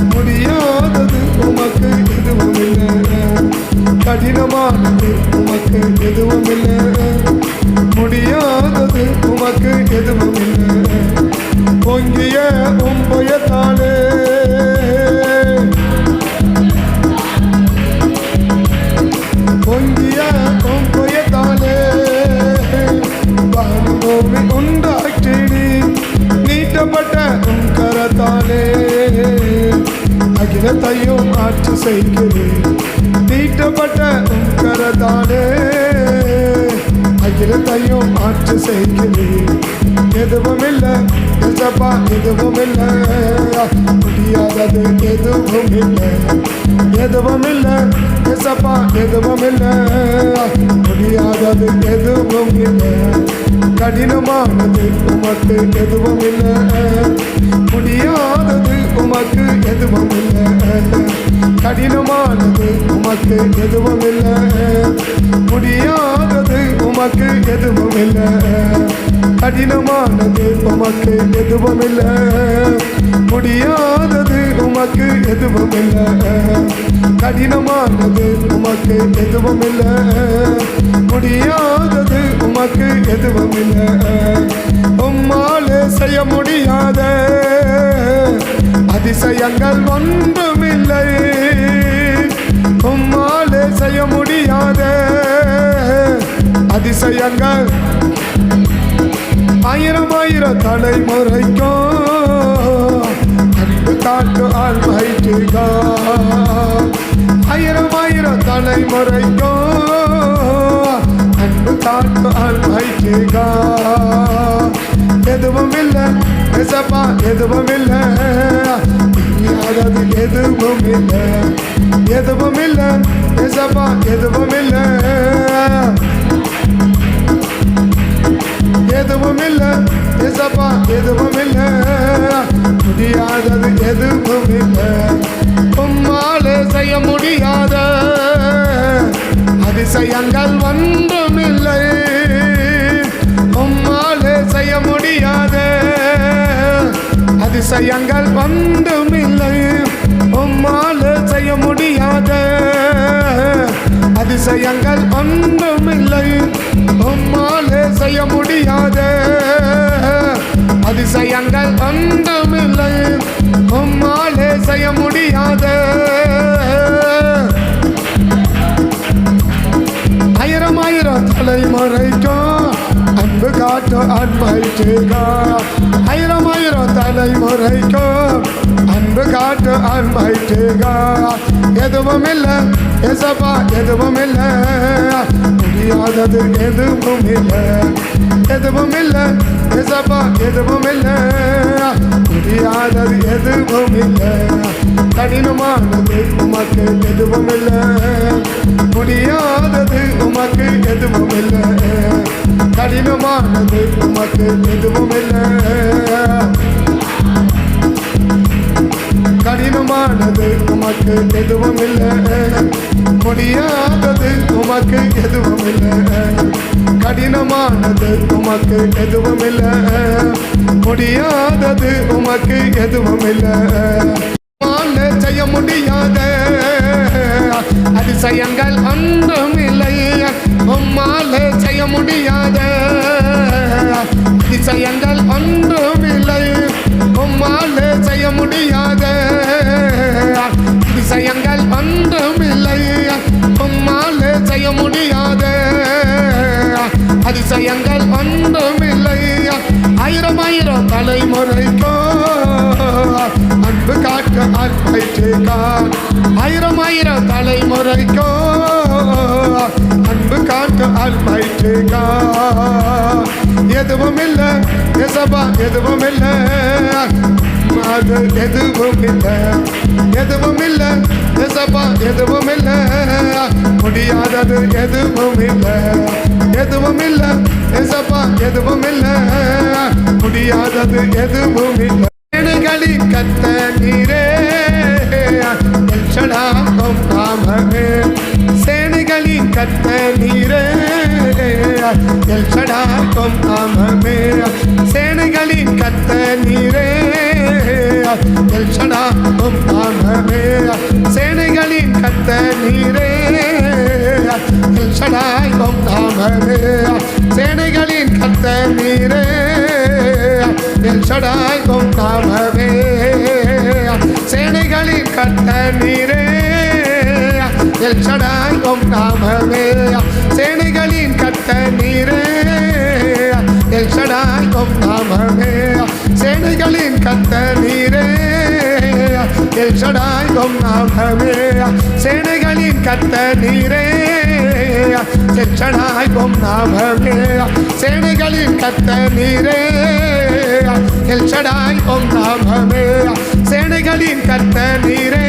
முடியாதது உமக்கு எதுவும் இல்லை. கடினமானது உமக்கு எதுவும் இல்லை. முடியாதது உமக்கு எதுவும் இல்லை. பொங்கிய உம்பயத்தாலே பொங்கிய உம்பயத்தாலே வானபூமி உண்டாக்கினி. நீட்டப்பட்ட உன் கரத்தாலே அகிலத்தையும் ஆட்சி செய்கிறேன். நீட்டப்பட்ட உன் கரத்தாலே அகிலத்தையும் ஆட்சி செய்கிறேன். எதுவும் இல்லை ஏசப்பா, எதுவும் இல்லை. முடியாதது எதுவும் இல்லை. எதுவும் இல்லை ஏசப்பா, எதுவும் இல்லை. முடியாதது எதுவும் இல்லை. கடினமானது உமக்கு எதுவும் இல்லை. முடியாதது உமக்கு எதுவும் இல்லை. கடினமானது உமக்கு எதுவும் இல்லை. முடியாதது உமக்கு எதுவும் இல்லை. கடினமானது உமக்கு எதுவும் இல்லை. முடியாதது உமக்கு எதுவும் இல்லை. கடினமானது உமக்கு எதுவும் இல்லை. முடியாதது உமக்கு எதுவும் இல்லை. உம்மாலே செய்ய முடியாத அதிசயங்கள் ஒன்றுமில்லை. உம்மாலே செய்ய முடியாத அதிசயங்கள் ஆயிரம் ஆயிரம் தலைமுறைக்கும் அன்பு காட்டு ஆழ்மைக்கு. ஆயிரம் ஆயிரம் தலைமுறைக்கும் அன்பு காட்டு ஆழ்மைக்கு. எதுவும் இல்லை ஏசப்பா, எதுவும் இல்லை. முடியாதது எதுவும் இல்லை. எதுவும் இல்லை ஏசப்பா, எதுவும் இல்லை. எதுவும் இல்லை ஏசப்பா, எதுவும் இல்லை. முடியாதது எதுவும் இல்லை. உம்மாலே செய்ய முடியாத அதிசயங்கள் ஒன்றுமில்லை. உம்மாலே செய்ய முடியாத அதிசயங்கள் ஒன்றுமில்லை. உம்மாலே செய்ய முடியாத அதிசயங்கள் ஒன்றுமில்லை. உம்மாலே செய்ய முடியாத அதிசயங்கள் ஒன்றுமில்லை. உம்மாலே செய்ய முடியாத ஆயிரம் ஆயிரம் தலைமுறைக்கும் அன்பு காட்டு அன்மைக்கா. ஆயிரம் ஆயிரம் தலைமுறைக்கும் அன்பு காட்டு அன்மைக்கா. எதுவும் இல்லை ஏசப்பா, எதுவும் இல்லை. முடியாதது எதுவும் இல்லை. எதுவும் இல்லை ஏசப்பா, எதுவும் இல்லை. முடியாதது எதுவும் இல்லை. கடினமானது உமக்கு எதுவும் இல்லை. முடியாதது உமக்கு எதுவும் இல்லை. கடினமானது உமக்கு எதுவும் இல்லை. கடினமானது உமக்கு எதுவும் இல்லை. முடியாதது உமக்கு எதுவும் இல்லை. கடினமானது உமக்கு எதுவும் இல்லை. முடியாதது உமக்கு எதுவும் இல்லை. செய்ய முடியாத அதிசயங்கள் ஒன்றும் இல்லை. உம்மாலே செய்ய முடியாத அதிசயங்கள் ஒன்றும் இல்லை. உம்மாலே செய்ய முடியாத அதிசயங்கள் ஒன்றும் இல்லை. உம்மாலே செய்ய முடியாத அதிசயங்கள் ஒன்றும் இல்லை. ஆயிரம் ஆயிரம் தலைமுறைக்கும் அன்பு காக்க அர்ப்பணிக்கா. ஆயிரம் ஆயிரம் தலைமுறைக்கும் அன்பு காக்க அர்ப்பணிக்கா. எதுவும் இல்லை ஏசப்பா, எதுவும் இல்லை. அது எதுவும் இல்லை. எதுவும் இல்லை ஏசப்பா, எதுவும் இல்லை. முடியாதது எதுவும் இல்லை. எதுவும் இல்லை ஏசப்பா, எதுவும் இல்லை. முடியாதது எதுவும் இல்லை. சேனைகளின் கர்த்தர் நீரே, எல் ஷடாய் நாமமே. சேனைகளின் கர்த்தர் நீரே, எல் ஷடாய் நாமமே. சேனைகளின் கர்த்தர் நீரே, எல் ஷடாய் நாமமே. நாமமே சேனைகளின் கர்த்தர் நீரே எல் ஷடாய் உம் நாமமே சேனைகளின் கர்த்தர் நீரே எல் ஷடாய் உம் நாமமே சேனைகளின் கர்த்தர் நீரே எல் ஷடாய் உம் நாமமே சேனைகளின் கர்த்தர் நீரே எல் ஷடாய் உம் நாமமே சேனைகளின் கர்த்தர் நீரே எல் ஷடாய் உம் நாமமே சேனைகளின் கர்த்தர் நீரே எல் ஷடாய் உம் நாமமே சேனைகளின் கர்த்தர் நீரே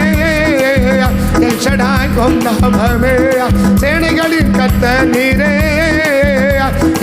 எல் ஷடாய் உம் நாமமே சேனைகளின் கர்த்தர் நீரே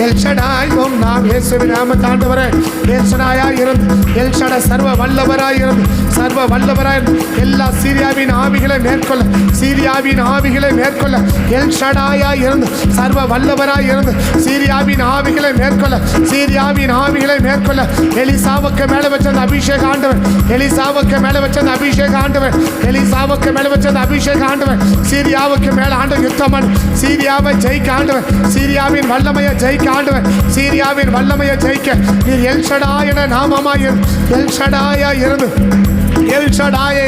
எல் ஷடாய் உம் நாம் இயேசுவின் நாமத்தில் ஆண்டவரே எல் ஷடாயாய் இருந்து எல் ஷடா சர்வ வல்லவராய் இருந்து சர்வ வல்லவராய் இருந்து எல்லா சீரியாவின் ஆவிகளை மேற்கொள்ள சீரியாவின் ஆவிகளை மேற்கொள்ள எல் ஷடாயாய் இருந்து சர்வ வல்லவராய் இருந்து சீரியாவின் ஆவிகளை மேற்கொள்ள சீரியாவின் ஆவிகளை மேற்கொள்ள எலிசாவுக்கு மேல வச்ச அந்த அபிஷேக ஆண்டவர் எலிசாவுக்கு மேல வச்ச அந்த அபிஷேக ஆண்டவர் எலிசாவுக்கு மேல வச்ச அந்த அபிஷேக ஆண்டவர் சீரியாவுக்கு மேல ஆண்டவர் யுத்தமன் சீரியாவை ஜெயிக்க ஆண்டவர் சீரியாவின் வல்லமையை ஜெயிக்க ஆண்டவர் சீரியாவின் வல்லமையை ஜெயிக்க நீர் எல் ஷடாய் என நாமமாய் எல் ஷடாயாய் இருந்து எல் ஷடாய்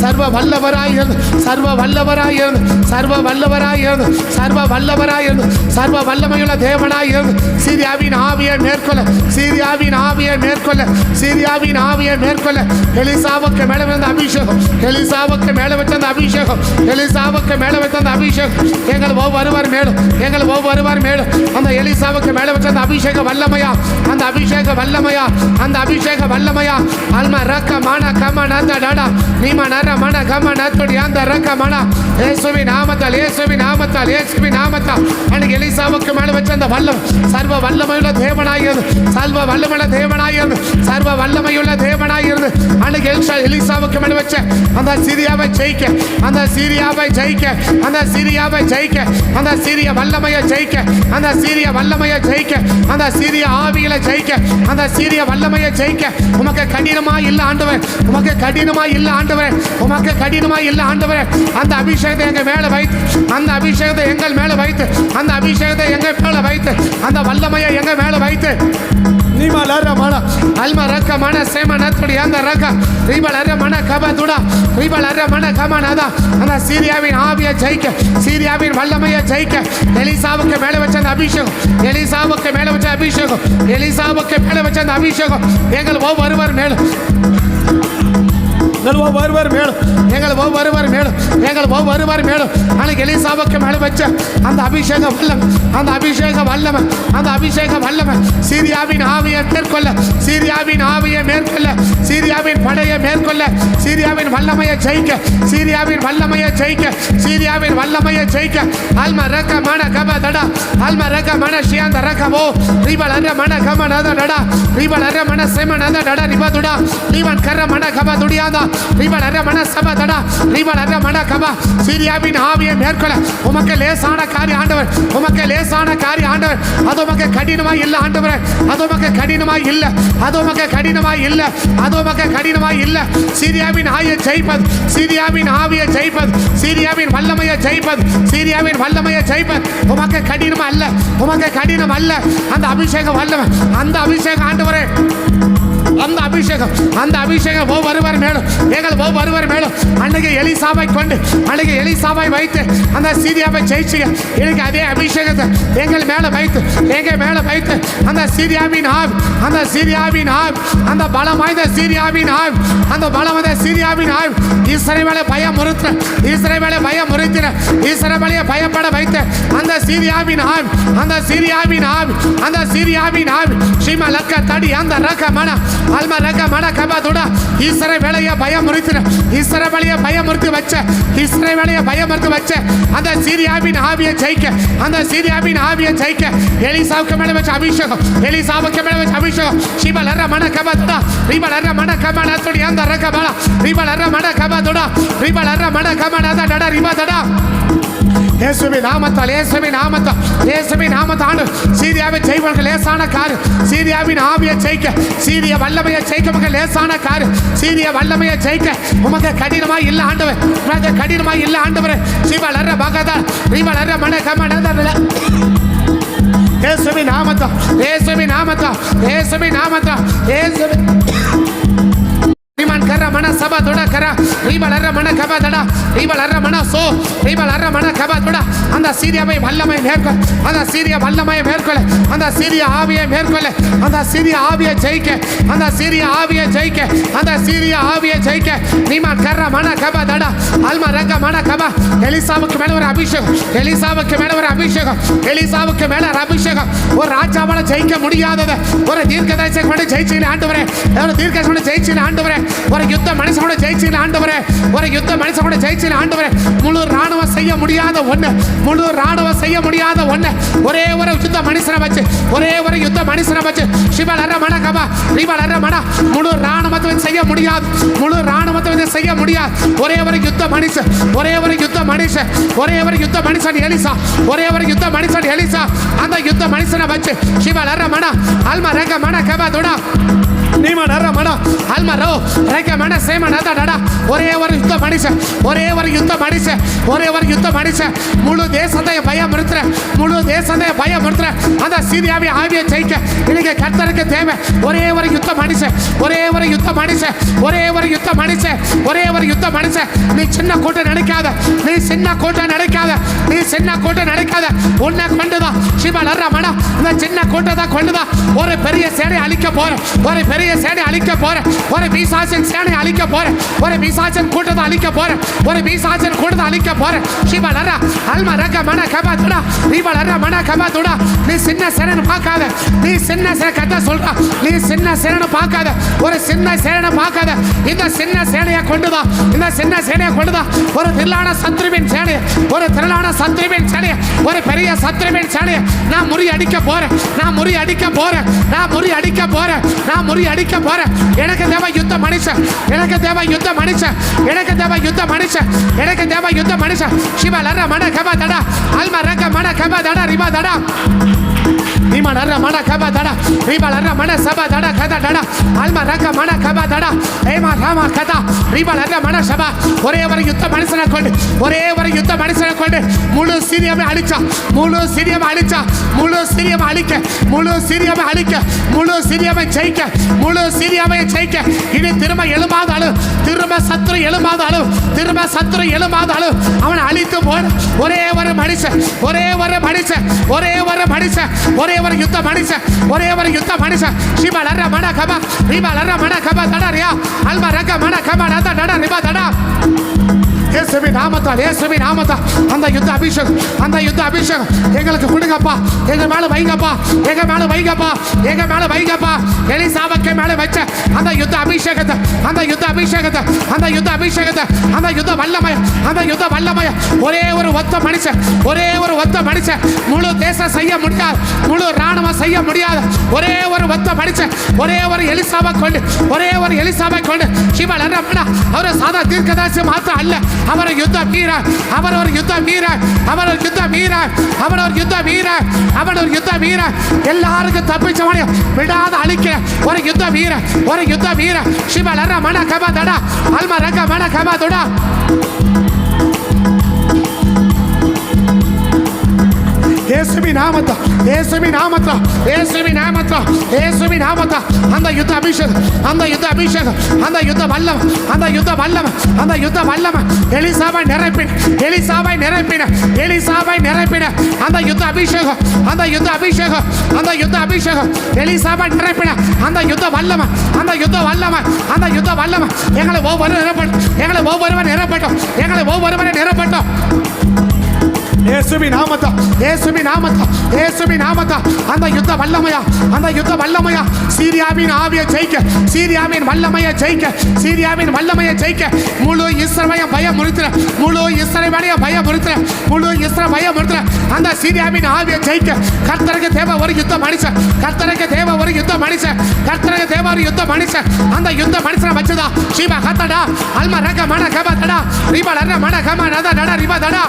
சர்வ வல்லவராய் இருந்து சர்வ வல்லவராய் இருந்து சர்வ வல்லவராய் இருந்து சர்வ வல்லவராய் இருந்து சர்வ வல்லமையுள்ள தேவனாய் இருந்து சீரியாவின் ஆவியை மேற்கொள்ள சீரியாவின் ஆவியை மேற்கொள்ள சீரியாவின் ஆவியை மேற்கொள்ள எலிசாவுக்கு மேல வந்த அபிஷேகம் எலிசாவுக்கு மேல வச்ச அந்த அபிஷேகம் எலிசாவுக்கு மேல வச்ச அந்த அபிஷேகம் எங்கள் ஒவ்வொருவர் மேலும் எங்கள் ஒவ்வொருவர் மேலும் அந்த எலிசாவுக்கு மேல வச்ச அந்த அபிஷேக வல்லமையா அந்த அபிஷேக வல்லமையா அந்த அபிஷேக வல்லமையா அல்மா ரக்க மான கம நந்த டடா நீமா நர மன கம நத்துடி அந்த ரக்க மன இயேசுவின் நாமத்தால் இயேசுவின் நாமத்தால் இயேசுவின் நாமத்தால் அன்னைக்கு எலிசாவுக்கு மேல வச்ச அந்த வல்லம் சர்வ வல்லமையுள்ள தேவனாயிருந்து சர்வ வல்லமையுள்ள தேவனாயிருந்து சர்வ வல்லமையுள்ள தேவனாயிருந்து அன்னைக்கு எலிசாவுக்கு மேல வச்ச அந்த சீரியாவை ஜெயிக்க அந்த சீரியாவை ஜெயிக்க அந்த சீரியாவை ஜெயிக்க அந்த சீரிய வல்லமையை ஜெயிக்க அந்த சீரிய வல்லமையை ஜெயிக்க அந்த சீரிய ஆவிகளை ஜெயிக்க அந்த சீரிய வல்லமையை ஜெயிக்க உமக்கு கடினமா இல்ல ஆண்டவர் உமக்கு கடினமா இல்ல ஆண்டவர் உமக்கு கடினமா இல்ல ஆண்டவர் அந்த அபிஷேகத்தை எங்க மேல வைத்து அந்த அபிஷேகத்தை எங்கள் மேல வைத்து அந்த அபிஷேகத்தை எங்க மேல வைத்து அந்த வல்லமையை எங்க மேல வைத்து நீமலர மன அல்ம ரக்க மன சேம நத்துடி அந்த ரக்க ரீபலர மன கபதுடா ரீபலர மன கமனதா அந்த சீரியாவின் ஆவியை ஜெயிக்க சீரியாவின் வல்லமையை ஜெயிக்க எலிசாவுக்கு மேல வச்ச அந்த அபிஷேகம் எலிசாவுக்கு மேல வச்ச அபிஷேகம் எலிசாவுக்கு மேல வச்ச அந்த அபிஷேகம் எங்கள் ஒவ்வொருவர் மேலும் ஒவ்வொருவர் மேலும் எங்கள் ஒவ்வொருவர் மேலும் எங்கள் ஒவ்வொருவர் மேலும் அன்னைக்கு எலிசாவுக்கு மேல வச்ச அந்த அபிஷேக வல்லமை அந்த அபிஷேக வல்லமை அந்த அபிஷேக வல்லமை சீரியாவின் ஆவியை மேற்கொள்ள சீரியாவின் ஆவியை மேற்கொள்ள சீரியாவின் படையை மேற்கொள்ள சீரியாவின் வல்லமையை ஜெயிக்க சீரியாவின் வல்லமையை ஜெயிக்க சீரியாவின் வல்லமையை ஜெயிக்க அல்ம ரக்க மன கப தடா அல்ம ரக்க மன ஷியாந்த ரக்கமோ ரிபல் அர மன கம நத டடா ரிபல் அர மன செம நத டடா ரிபதுடா ரிபன் கர மன கப துடியாதா ரிபல் அர மன சப தடா ரிபல் அர மன கப சீரியாவின் ஆவியை மேற்கொள்ள உமக்கு லேசான காரியம் ஆண்டவர் உமக்கு லேசான காரியம் ஆண்டவர் அது உமக்கு கடினமா இல்ல ஆண்டவர் அது உமக்கு கடினமா இல்ல அது உமக்கு கடினமா இல்ல அது உமக்கு கடினமா இல்ல சீரியாவின் ஆவியை ஜெயிப்பது சீரியாவின் ஆவியை ஜெயிப்பது சீரியாவின் வல்லமையை ஜெயிப்பது சீரியாவின் வல்லமையை ஜெயிப்பது உமக்கு கடினம் அல்ல உமக்கு கடினம் அல்ல அந்த அபிஷேகம் வல்லமை அந்த அபிஷேகம் ஆண்டவரே அந்த அபிஷேகம் ஒவ்வொருவர் மேலும் எங்கள் ஒவ்வொருவர் மேலும் அன்னைக்கு எலிசாவை கொண்டு அன்னைக்கு எலிசாவை வைத்து அந்த சீரியாவை ஜெயிச்சுங்க எனக்கு அதே அபிஷேகத்தை எங்கள் மேல வைத்து எங்கள் மேல வைத்து அந்த சீரியாவின் ஆவி அந்த சீரியாவின் ஆவி அந்த பலம் வாய்ந்த சீரியாவின் ஆவி அந்த பலம் வாய்ந்த சீரியாவின் ஆவி இஸ்ரவேலை பயமுறுத்தின இஸ்ரவேலை பயமுறுத்தின இஸ்ரவேலை பயப்பட வைத்த அந்த சீரியாவின் ஆவி அந்த சீரியாவின் ஆவி அந்த சீரியாவின் ஆவி சீமா லக்க தடி அந்த ரக்க மன அல்ம ரக்க மன கபதுடா இஸ்ரவேலையை பயமுறுத்தின இஸ்ரவேலையை பயமுறுத்தி வச்ச இஸ்ரவேலையை பயமுறுத்தி வச்ச அந்த சீரியாவின் ஆவியை ஜெயிக்க அந்த சீரியாவின் ஆவியை ஜெயிக்க எலிசாவுக்கு மேல வச்ச அபிஷேகம் எலிசாவுக்கு மேல வச்ச அபிஷேகம் சீமா லர மன கபதுடா ரிபா லர மன கமன தடி அந்த ரக்க மன ரிபா லர மன கபதுடா ரிபா லர மன கமன டடா ரிபா டடா இயேசுவின் நாமத்தால் இயேசுவின் நாமத்தால் இயேசுவின் நாமத்தால் சீரியாவை ஜெயிப்பவர்கள் லேசான காரியம் சீரியாவின் ஆவியை ஜெயிக்க சீரிய வல்லமையை ஜெயிக்க உமக்கு லேசான காரியம் சீரிய வல்லமையை ஜெயிக்க உமக்கு கடினமா இல்ல ஆண்டவர் உமக்கு கடினமா இல்ல ஆண்டவர் சிவலர பகதா ரிவலர மன கமனத இயேசுவின் நாமத்தில், இயேசுவின் நாமத்தில், இயேசுவின் நாமத்தில், இயேசுவின் கர மன சபா தொட கர ரீபலர மன கபா தடா ரீபலர மன சோ ரீபலர மன கபா தொட அந்த சீரியாவை வல்லமை மேற்கொள், அந்த சீரிய வல்லமை மேற்கொள்ள, அந்த சீரிய ஆவியை மேற்கொள்ள, அந்த சீரிய ஆவியை ஜெயிக்க, அந்த சீரிய ஆவியை ஜெயிக்க, அந்த சீரிய ஆவியை ஜெயிக்க. நீமா கர மன கபா தடா அல்மா ரங்க மன கபா. எலிசாவுக்கு மேல ஒரு அபிஷேகம், எலிசாவுக்கு மேல ஒரு அபிஷேகம், எலிசாவுக்கு மேல ஒரு அபிஷேகம். ஒரு ராஜாவால ஜெயிக்க முடியாதது ஒரு தீர்க்கதரிசியை கொண்டு ஜெயிச்சீங்க ஆண்டவரே, ஒரு தீர்க்கதரிசி கொண்டு ஜெயிச்சீங்க ஆண்டவரே, ஒரு யுத்த மனுஷனோட ஜெயிச்சீங்க ஆண்டவரே, ஒரு யுத்த மனுஷனோட ஜெயிச்சீங்க ஆண்டவரே. முழு ராணுவம் செய்ய முடியாத ஒண்ணு, முழு ராணுவம் செய்ய முடியாத ஒண்ணு, ஒரே ஒரு யுத்த மனுஷனை வச்சு, ஒரே ஒரு யுத்த மனுஷனை வச்சு சிவலர மன கபா ரிவலர மன முழு ராணுவத்தை செய்ய முடியாது, முழு ராணுவத்தை செய்ய முடியாது. ஒரே ஒரு யுத்த மனுஷன், ஒரே ஒரு யுத்த மனுஷன், ஒரே ஒரு யுத்த மனுஷன் எலிசா, ஒரே ஒரு யுத்த மனுஷன் எலிசா. அந்த யுத்த மனுஷனை வச்சு சிவலர மன அல்மா ரங்க மன கபா தொடா நீமா நர மன அல்மா ரோ ரங்க மன சேம நத டடா. ஒரே ஒரு யுத்த மனுஷன், ஒரே ஒரு யுத்த மனுஷன், ஒரே ஒரு யுத்த மனுஷன். முழு தேசத்தை பயமுறுத்துற, முழு தேசத்தை பயமுறுத்துற அந்த சீரியாவை ஆவியை ஜெயிக்க இன்னைக்கு கர்த்தருக்கு தேவை ஒரே ஒரு யுத்த மனுஷன், ஒரே ஒரு யுத்த மனுஷன், ஒரே ஒரு யுத்த மனுஷன், ஒரே ஒரு யுத்த மனுஷன். நீ சின்ன கூட்டம் நினைக்காத, நீ சின்ன கூட்டம் நினைக்காத, நீ சின்ன கூட்டம் நினைக்காத. உன்னை கொண்டுதான் சிவலர மன இந்த சின்ன கூட்டத்தை கொண்டுதான் ஒரு பெரிய சேனை அழிக்க போற, ஒரு பெரிய சேனை அழிக்க போற, ஒரு பிசாசின் சேனை அழிக்க போற, ஒரு பிசாசின் கூட்டத்தை அழிக்க போற, ஒரு பிசாசின் கூட்டத்தை அழிக்க போற. சிவலர அல்மா ரக மன கபா துடா ரிவலர மன கபா துடா. நீ சின்ன சேனை பார்க்காத, நீ சின்ன சேனை கட்ட சொல்றா, நீ சின்ன சேனை பார்க்காத, ஒரு சின்ன சேனை பார்க்காத. இந்த சின்ன சேனையை கொண்டுதான், இந்த சின்ன சேனையை கொண்டுதான் ஒரு திரளான சத்ருவின் சேனையை, ஒரு திரளான சத்ருவின் சேனையை, ஒரு பெரிய சத்ருவின் சேனையை நான் முறியடிக்க போறேன், நான் முறியடிக்க போறேன், நான் முறியடிக்க போறேன், நான் முறியடிக்க போறேன். எனக்கு தேவை யுத்த மனுஷன், எனக்கு தேவை யுத்த மனுஷன், எனக்கு தேவை யுத்த மனுஷன், எனக்கு தேவை யுத்த மனுஷன். சிவலர மன கபா தடா அல்மா ரங்க மன கபா தடா ரிபா தடா நீமா நர மன கபா தடா ரிபலர மன சபா தடா கதா தடா அல்மா ரங்க மன கபா தடா ஏமா ராமா கதா ரிபலர மன சபா. ஒரே ஒரு யுத்த மனுஷனை கொண்டு, ஒரே ஒரு யுத்த மனுஷனை கொண்டு முழு சீரியமை அழிச்சா, முழு சீரியமை அழிச்சா, முழு சீரியமை அழிக்க, முழு சீரியமை அழிக்க, முழு சீரியமை ஜெயிக்க, முழு சீரியமை ஜெயிக்க. இனி திரும்ப எழுமாதாலும், திரும்ப சத்துரு எழுமாதாலும், திரும்ப சத்துரு எழுமாதாலும் அவனை அழித்து போன ஒரே ஒரு மனுஷன், ஒரே ஒரு மனுஷன், ஒரே ஒரு மனுஷன், ஒரே ஒரு யுத்த மனுஷன், ஒரே ஒரு யுத்த மனுஷன். சிவலர மன கபா ரிவலர மன கபா தடா ரியா அல்மா ரங்க மன கபா நத டடா ரிபா தடா. இயேசுவின் நாமத்தால், இயேசுவின் நாமத்தால் அந்த யுத்த அபிஷேகம், அந்த யுத்த அபிஷேகம் எங்களுக்கு கொடுங்கப்பா, எங்க மேல வைங்கப்பா, எங்க மேல வைங்கப்பா, எங்க மேல வைங்கப்பா. எலிசாவுக்கு மேல வச்ச அந்த யுத்த அபிஷேகத்தை, அந்த யுத்த அபிஷேகத்தை, அந்த யுத்த அபிஷேகத்தை, அந்த யுத்த வல்லமய, அந்த யுத்த வல்லமய. ஒரே ஒரு ஒத்த மனுஷன், ஒரே ஒரு ஒத்த மனுஷன். முழு தேசம் செய்ய முடியாது, முழு ராணுவம் செய்ய முடியாது. ஒரே ஒரு ஒத்த மனுஷன், ஒரே ஒரு எலிசாவை கொண்டு, ஒரே ஒரு எலிசாவை கொண்டு சிவலர மன அவர் சாதா தீர்க்கதரிசி மாத்திரம் அல்ல, அவர் யுத்த வீரர், அவர் ஒரு யுத்த வீரர், அவர் ஒரு யுத்த வீரர், அவர் ஒரு யுத்த வீரர், அவர் ஒரு யுத்த வீரர். எல்லாருக்கும் தப்பிச்சவனையும் விடாத அழிக்கிற ஒரு யுத்த வீரர், ஒரு யுத்த வீரர். சிவலர மன கபா தடா அல்மா ரங்க மன கபா தடா. இயேசுவின் நாமத்தில், இயேசுவின் நாமத்தில், இயேசுவின் நாமத்தில், இயேசுவின் நாமத்தில் அந்த யுத்த அபிஷேகம், அந்த யுத்த அபிஷேகம், அந்த யுத்த வல்லம், அந்த யுத்த வல்லம், அந்த யுத்த வல்லம். எலிசாவை நிரப்பின, எலிசாவை நிரப்பின, எலிசாவை நிரப்பின அந்த யுத்த அபிஷேகம், அந்த யுத்த அபிஷேகம், அந்த யுத்த அபிஷேகம். எலிசாவை நிரப்பின அந்த யுத்த வல்லம், அந்த யுத்த வல்லம், அந்த யுத்த வல்லம். எங்களை ஒவ்வொரு நிரப்பட்டும், எங்களை ஒவ்வொருவரை நிரப்பட்டும், எங்களை ஒவ்வொருவரை நிரப்பட்டும். இயேசுவின் நாமத்தில், இயேசுவின் நாமத்தில், இயேசுவின் நாமத்தில் அந்த யுத்த வல்லமையா, அந்த யுத்த வல்லமையா. சீரியாவின் ஆவியை ஜெயிக்க, சீரியாவின் வல்லமையை ஜெயிக்க, சீரியாவின் வல்லமையை ஜெயிக்க. முழு இஸ்ரவேலை பயமுறுத்துற, முழு இஸ்ரவேலை பயமுறுத்துற, முழு இஸ்ரவேலை பயமுறுத்துற அந்த சீரியாவின் ஆவியை ஜெயிக்க. கர்த்தருக்கு தேவை ஒரு யுத்த மனுஷன், கர்த்தருக்கு தேவை ஒரு யுத்த மனுஷன், கர்த்தருக்கு தேவை ஒரு யுத்த மனுஷன். அந்த யுத்த மனுஷனை வச்சுதா சிவா கத்தடா அல்மா ரக மன கபா தடா ரிபலர மன கமா நத டடா ரிபா தடா.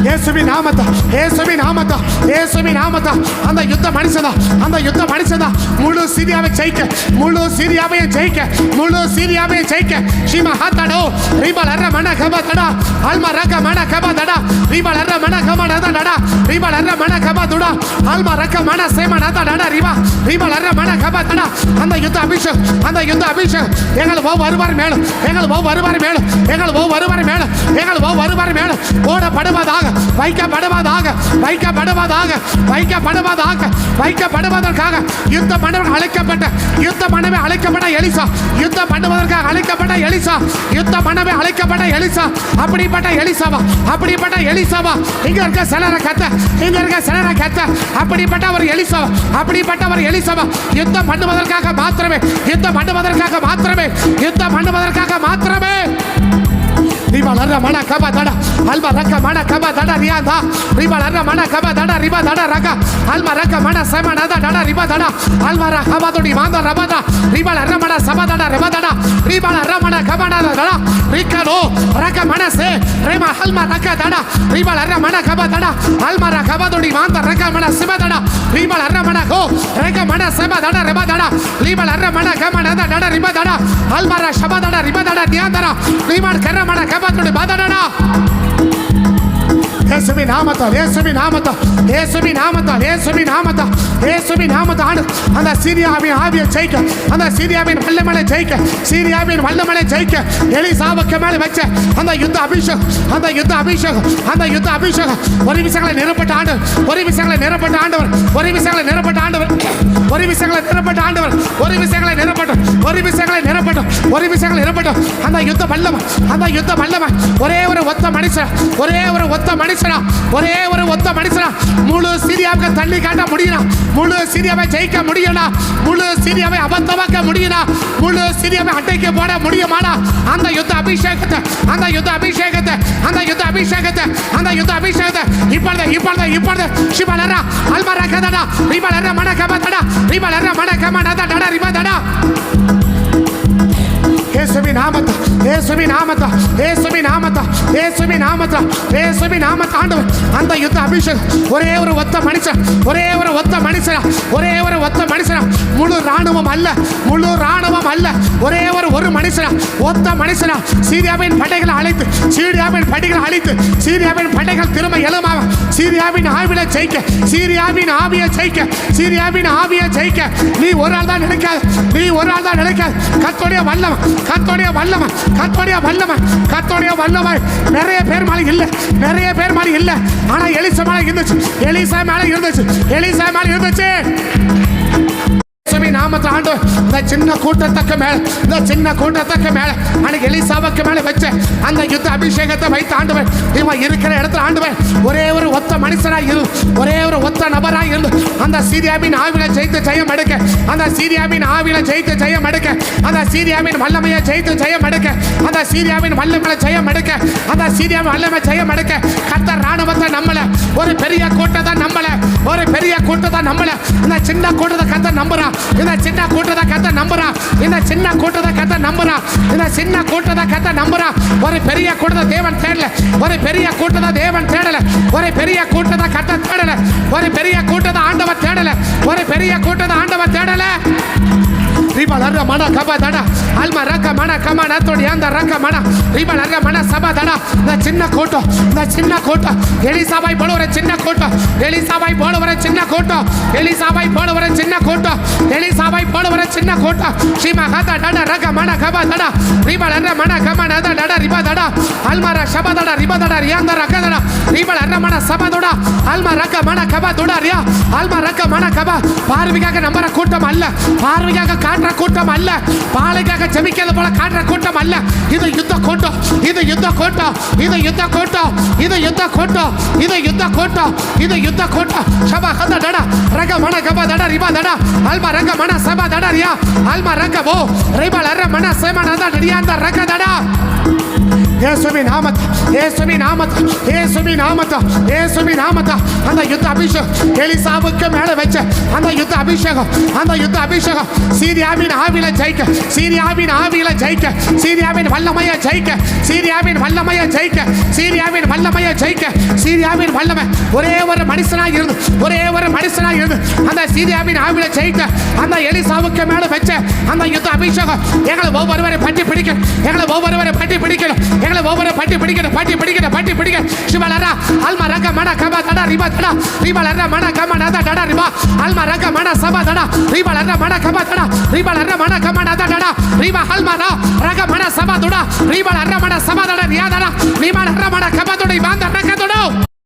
இயேசுவின் நாமத்தை, இயேசுவின் நாமத்தை, இயேசுவின் நாமத்தை. அந்த யுத்த மனுஷனா, அந்த யுத்த மனுஷனா முழு சீரியாவை ஜெயிக்க, முழு சீரியாவையும் ஜெயிக்க, முழு சீரியாவையும் ஜெயிக்க. ஷிமா ஹாத்தடோ ரிபல் அரர மன கபதடா அல்மா ரக மன கபதடா ரிபல் அரர மன கபதடா ரிபல் அரர மன கபதுடா அல்மா ரக மன சேமனதடா ரிபா ரிபல் அரர மன கபதடா. அந்த யுத்த அபிஷேகம், அந்த யுத்த அபிஷேகம் எங்கள் வருவார் மேலும், எங்கள் வருவார் மேலும், எங்கள் வருவார் மேலும், எங்கள் வருவார் மேலும் போடப்படுவதாக, வைக்கப்படுவதாக, வைக்கப்படுவதாக, வைக்கப்படுவதாக, வைக்கப்படுவதற்காக யுத்த மன்னர்கள் அழைக்கப்பட்ட, யுத்த மன்னவே அழைக்கப்பட்ட எலிசா, யுத்த பண்ணுவதற்காக அழைக்கப்பட்ட எலிசா, யுத்த மன்னவே அழைக்கப்பட்ட எலிசா. அப்படிப்பட்ட எலிசாவா, அப்படிப்பட்ட எலிசாவா இங்க இருக்க சிலரை கத்த, இங்க இருக்க சிலரை கத்த. அப்படிப்பட்ட ஒரு எலிசாவா, அப்படிப்பட்ட ஒரு எலிசாவா யுத்தம் பண்ணுவதற்காக மாத்திரமே, யுத்தம் பண்ணுவதற்காக மாத்திரமே, யுத்தம் பண்ணுவதற்காக மாத்திரமே. ரிபாலர மன கபா தடா அல்மா ரக்க மன கபா தடா ரியாதா ரிபாலர மன கபா தடா ரிபா தடா ரக அல்மா ரக்க மன சமன தடா ரிபா தடா அல்மா ர கபா தொடி மாந்த ரபதா ரிபாலர மன சபா தடா ரிபா தடா ரிபாலர மன கபா தடா ரிக்கனோ ரக்க மன சே ரேமா அல்மா ரக்க தடா ரிபாலர மன கபா தடா அல்மா ர கபா தொடி மாந்த ரக்க மன சிப தடா ரிபாலர மன கோ ரக்க மன சபா தடா ரிபா தடா ரிபாலர மன கபா தடா ரிபா தடா அல்மா ர சபா தடா ரிபா தடா நியாந்தரா ரிபால் கர மன கபாத்துடைய பாதடா. இயேசுவின் நாமத்தால், இயேசுவின் நாமத்தால், இயேசுவின் நாமத்தால், இயேசுவின் நாமத்தால், இயேசுவின் நாமத்தால் அந்த சீரியாவின் ஆவியை ஜெயிக்க, அந்த சீரியாவின் வல்லமையை ஜெயிக்க, சீரியாவின் வல்லமையை ஜெயிக்க எலிசாவுக்கு மேலே வச்ச அந்த யுத்த அபிஷேகம், அந்த யுத்த அபிஷேகம், அந்த யுத்த அபிஷேகம். ஒரு விஷயங்களை நிரப்பட்ட ஆண்டவர், ஒரு விஷயங்களை நிரப்பட்ட ஆண்டவர், ஒரு விஷயங்களை நிரப்பட்ட ஆண்டவர், ஒரு விஷயங்களை நிரப்பட்ட ஆண்டவர், ஒரு விஷயங்களை நிரப்பட்டும், ஒரு விஷயங்களை நிரப்பட்டும், ஒரு விஷயங்களை நிரப்பட்டும். அந்த யுத்த வல்லமை, அந்த யுத்த வல்லமை ஒரே ஒரு ஒத்த மனுஷன், ஒரே ஒரு ஒத்த மனுஷன், ஒரே ஒரு ஒத்த மனுஷனா முழு சீரியாவுக்கு தள்ளி காட்ட முடியும், முழு சீரியாவை ஜெயிக்க முடியும், முழு சீரியாவை அபத்தமாக்க முடியும், முழு சீரியாவை அட்டைக்கு போட முடியுமானா அந்த யுத்த அபிஷேகத்தை, அந்த யுத்த அபிஷேகத்தை, அந்த யுத்த அபிஷேகத்தை, அந்த யுத்த அபிஷேகத்தை இப்பொழுது இப்பொழுது இப்பொழுது சிவலரா அல்மரா கதடா ரிபலரா மன கபதடா ரிபலரா மன கமனதடா ரிபதடா. இயேசுவின் நாமத்தை, இயேசுவின் நாமத்தை, இயேசுவின் நாமத்தை, இயேசுவின் நாமத்தை, இயேசுவின் நாமத்தை ஆண்டவர் அந்த யுத்த அபிஷேகம் ஒரே ஒரு ஒத்த மனுஷன், ஒரே ஒரு ஒத்த மனுஷனா, ஒரே ஒரு ஒத்த மனுஷனா, முழு ராணுவம் அல்ல, முழு ராணுவம் அல்ல, ஒரே ஒரு மனுஷனா, ஒத்த மனுஷனா சீரியாவின் படைகளை அழைத்து, சீரியாவின் படைகளை அழைத்து, சீரியாவின் படைகள் திரும்ப எழுமாவ, சீரியாவின் ஆவியை ஜெயிக்க, சீரியாவின் ஆவியை ஜெயிக்க, சீரியாவின் ஆவியை ஜெயிக்க. நீ ஒரு ஆள் தான் நினைக்காது, நீ ஒரு ஆள் தான் நினைக்காது. கர்த்தருடைய வல்லமை, கர்த்தருடைய வல்லமை, கர்த்தருடைய வல்லமை, கர்த்தருடைய வல்லமை நிறைய பேர் மேல இல்ல, நிறைய பேர் மேல இல்ல. ஆனா எலிசா மேல இருந்துச்சு, எலிசா மேல இருந்துச்சு, எலிசா மேல இருந்துச்சு. நாமத்தில் ஆண்டு இந்த சின்ன கூட்டத்துக்கு மேல, இந்த சின்ன கூட்டத்துக்கு மேல அன்னைக்கு எலிசாவுக்கு மேல வச்ச அந்த யுத்த அபிஷேகத்தை வைத்து ஆண்டவர் இவன் இருக்கிற இடத்துல ஆண்டவர் ஒரே ஒரு ஒத்த மனுஷனாய் இரு, ஒரே ஒரு ஒத்த நபராய் இருந்து அந்த சீரியாவின் ஆவில ஜெயித்து ஜெயம் எடுக்க, அந்த சீரியாவின் ஆவில ஜெயித்து ஜெயம் எடுக்க, அந்த சீரியாவின் வல்லமையை ஜெயித்து ஜெயம் எடுக்க, அந்த சீரியாவின் வல்லமையை ஜெயம் எடுக்க, அந்த சீரியாவின் வல்லமை ஜெயம் எடுக்க. கர்த்தர் ராணுவத்தை நம்மள, ஒரு பெரிய கூட்டத்தை நம்மள, ஒரு பெரிய கூட்டத்தை நம்மள. இந்த சின்ன கூட்டத்தை கர்த்தர் நம்புறா, இந்த சின்ன கூட்டத்தை கர்த்தர் நம்புறா, இந்த சின்ன கூட்டத்தை கர்த்தர் நம்புறா, இந்த சின்ன கூட்டத்தை கர்த்தர் நம்புறா. ஒரு பெரிய கூட்டத்தை தேவன் தேடல, ஒரு பெரிய கூட்டத்தை தேவன் தேடல, ஒரு பெரிய கூட்டத்தை கர்த்தர் தேடல, ஒரு பெரிய கூட்டத்தை ஆண்டவர் தேடல, ஒரு பெரிய கூட்டத்தை ஆண்டவர் தேடல. ரிபலர மன கபதடா அல்மா ரக்க மன கமன தோடி அந்த ரக்க மன ரிபலர மன சபதடா. இந்த சின்ன கூட்டம், இந்த சின்ன கூட்டம் எலிசாவை போல ஒரு சின்ன கூட்டம், எலிசாவை போல ஒரு சின்ன கூட்டம், எலிசாவை போல ஒரு சின்ன கூட்டம், எலிசாவை போல ஒரு சின்ன கூட்டம். ஸ்ரீமா கத டட ரக்க மன கபதடா ரிபலர மன கமன டட ரிபதடா அல்மா ர சபதடா ரிபதடா ரியாந்த ரக்கதடா ரிபலர மன சபதடா அல்மா ரக்க மன கபதடா ரியா அல்மா ரக்க மன கப. பார்வைக்காக நம்பற கூட்டம் அல்ல, பார்வைக்காக காட்டுற கூட்டம் அல்ல, பாலைக்காக ஜெபிக்கிறது போல காட்டுற கூட்டம் அல்ல. இது யுத்த கூட்டம், இது யுத்த கூட்டம், இது யுத்த கூட்டம், இது யுத்த கூட்டம், இது யுத்த கூட்டம், இது யுத்த கூட்டம். சபா கத டடா ரக மன கப டடா ரிபா டடா அல்மா ரக மன சபா டடா ரியா அல்மா ரக ஓ ரிபா லர மன சேம டடா ரியா அந்த ரக டடா. இயேசுவின் நாமத்தை, இயேசுவின் நாமத்தை, இயேசுவின் நாமத்தை, இயேசுவின் நாமத்தை. அந்த யுத்த அபிஷேகம் எலிசாவுக்கு மேல வச்ச அந்த யுத்த அபிஷேகம், அந்த யுத்த அபிஷேகம் சீரியாவின் ஆவியில ஜெயிக்க, சீரியாவின் ஆவியில ஜெயிக்க, சீரியாவின் வல்லமையை ஜெயிக்க, சீரியாவின் வல்லமையை ஜெயிக்க, சீரியாவின் வல்லமையை ஜெயிக்க, சீரியாவின் வல்லமை. ஒரே ஒரு மனுஷனாக இருந்து, ஒரே ஒரு மனுஷனாக இருந்து அந்த சீரியாவின் ஆவியில ஜெயிக்க அந்த எலிசாவுக்கு மேல வச்ச அந்த யுத்த அபிஷேகம் எங்களை ஒவ்வொருவரை பற்றி பிடிக்கணும், எங்களை ஒவ்வொருவரை பற்றி பிடிக்கணும், எங்களை ஒவ்வொரு பற்றி பிடிக்கணும், பற்றி பிடிக்கணும், பற்றி பிடிக்கணும். சிவலரா அல்மா ரக மன கபா தடா ரிபா தடா ரிபலரா மன கம நத டடா ரிபா அல்மா ரக மன சபா தடா ரிபலரா மன கபா தடா ரிபலரா மன கம நத டடா ரிபா அல்மா ரக மன சபா தடா ரிபலரா மன சபா தடா ரியா தடா ரிபலரா மன கபா தடா இபாந்த ரக தடா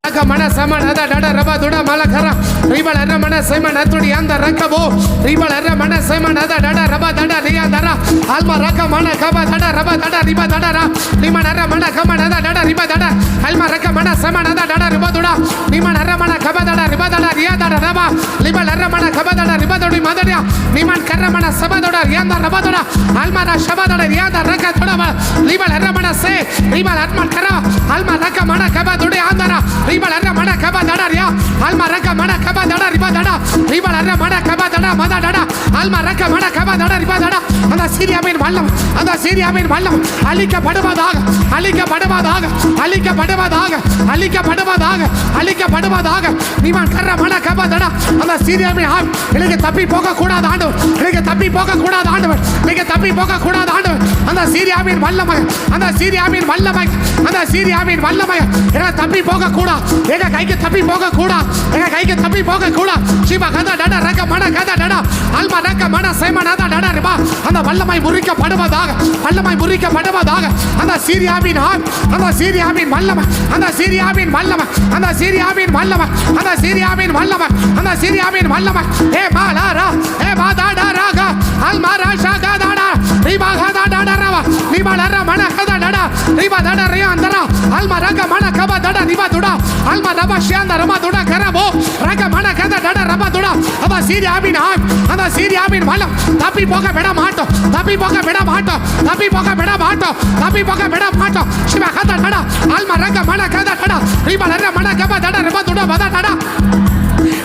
ரக மன சம நத டடா ரபா தடா மலகரா ரிபலரா மன சம நதுடி அந்த ரகபோ ரிபலரா மன சம நத டடா ரபா தடா ரியா தடா அல்மா ரக மன கபா தடா ரபா தடா ரிபா தடா ரா ரிமனரா மன கம நத டடா ரிபா தடா அல்மா ரக மன சம நத டடா ரிபா தடா ரிமனரா மன கபா தடா ரிபா தடா ரியா தடா ரபா ரிபலரா மன கபா தடா ரிபா தடா மதரியா ரிமன் கர மன சபா தடா ரியா தடா ரபா தடா அல்மா ரா சபா தடா ரியா தடா ரக தடா ரிபலரா மன சே ரிபலரா கர அல்மா ரக மன கபா தடா ஆந்தரா ரிபலரா மன கபா தடா ரியா அல்மா ரக மன கபா தடா ரிபா தடா ரிபலரா மன கபா தடா மத டடா அல்மா ரக மன கபா தடா ரிபா தடா. அந்த சீரியாவின் வல்லம், அந்த சீரியாவின் வல்லம் அழிக்கப்படுவதாக, அழிக்கப்படுவதாக, அழிக்கப்படுவதாக, அழிக்கப்படுவதாக, அழிக்கப்படுவதாக. நீமான் கர்ற மன கபா தடா அந்த சீரியாவின் ஆள் எனக்கு தப்பி போக கூடாது ஆண்டவர், எனக்கு தப்பி போக கூடாது ஆண்டவர், எனக்கு தப்பி போக கூடாது ஆண்டவர். அந்த சீரியாவின் வல்லமை, அந்த சீரியாவின் வல்லமை, அந்த சீரியாவின் வல்லமை எனக்கு தப்பி போக கூடாது, எங்க கைக்கு தப்பி போக கூடாது, எங்க கைக்கு தப்பி போக கூடாது. சிவா கதா டடா ரக மன கதா டடா அல்மா ரக மன சேம நதா டடா ரிபா அந்த வல்லமை முறிக்கப்படுவதாக, வல்லமை முறிக்கப்படுவதாக. அந்த சீரியாவின் ஆள், அந்த சீரியாவின் வல்லமை, அந்த சீரியாவின் வல்லமை, அந்த சீரியாவின் வல்லமை, அந்த சீரியாவின் வல்லமை, அந்த சீரியாவின் வல்லமை. ஏ மாலாரா ஏ மாதாடா ராகா அல்மா ராஷா கதாடா ரிபா கதா டடா ரவா ரிபா லரா மன கதா டடா ரிபா டடா ரியா அந்தரா அல்மா ரக மன கபா டடா ரிபா துடா அல்மா ரபா ஷியாந்த ரபா துடா கரபோ ரக மன கதா டடா ரபா துடா. அந்த சீரியாவின் ஆள், அந்த சீரியாவின் வல்லம் தப்பி போக விட மாட்டோம், தப்பி போக விட மாட்டோம், தப்பி போக விட மாட்டோம், தப்பி போக விட மாட்டோம். சிவா கதா டடா அல்மா ரக மன கதா டடா ரிபா லரா மன கபா டடா ரிபா துடா பதா டடா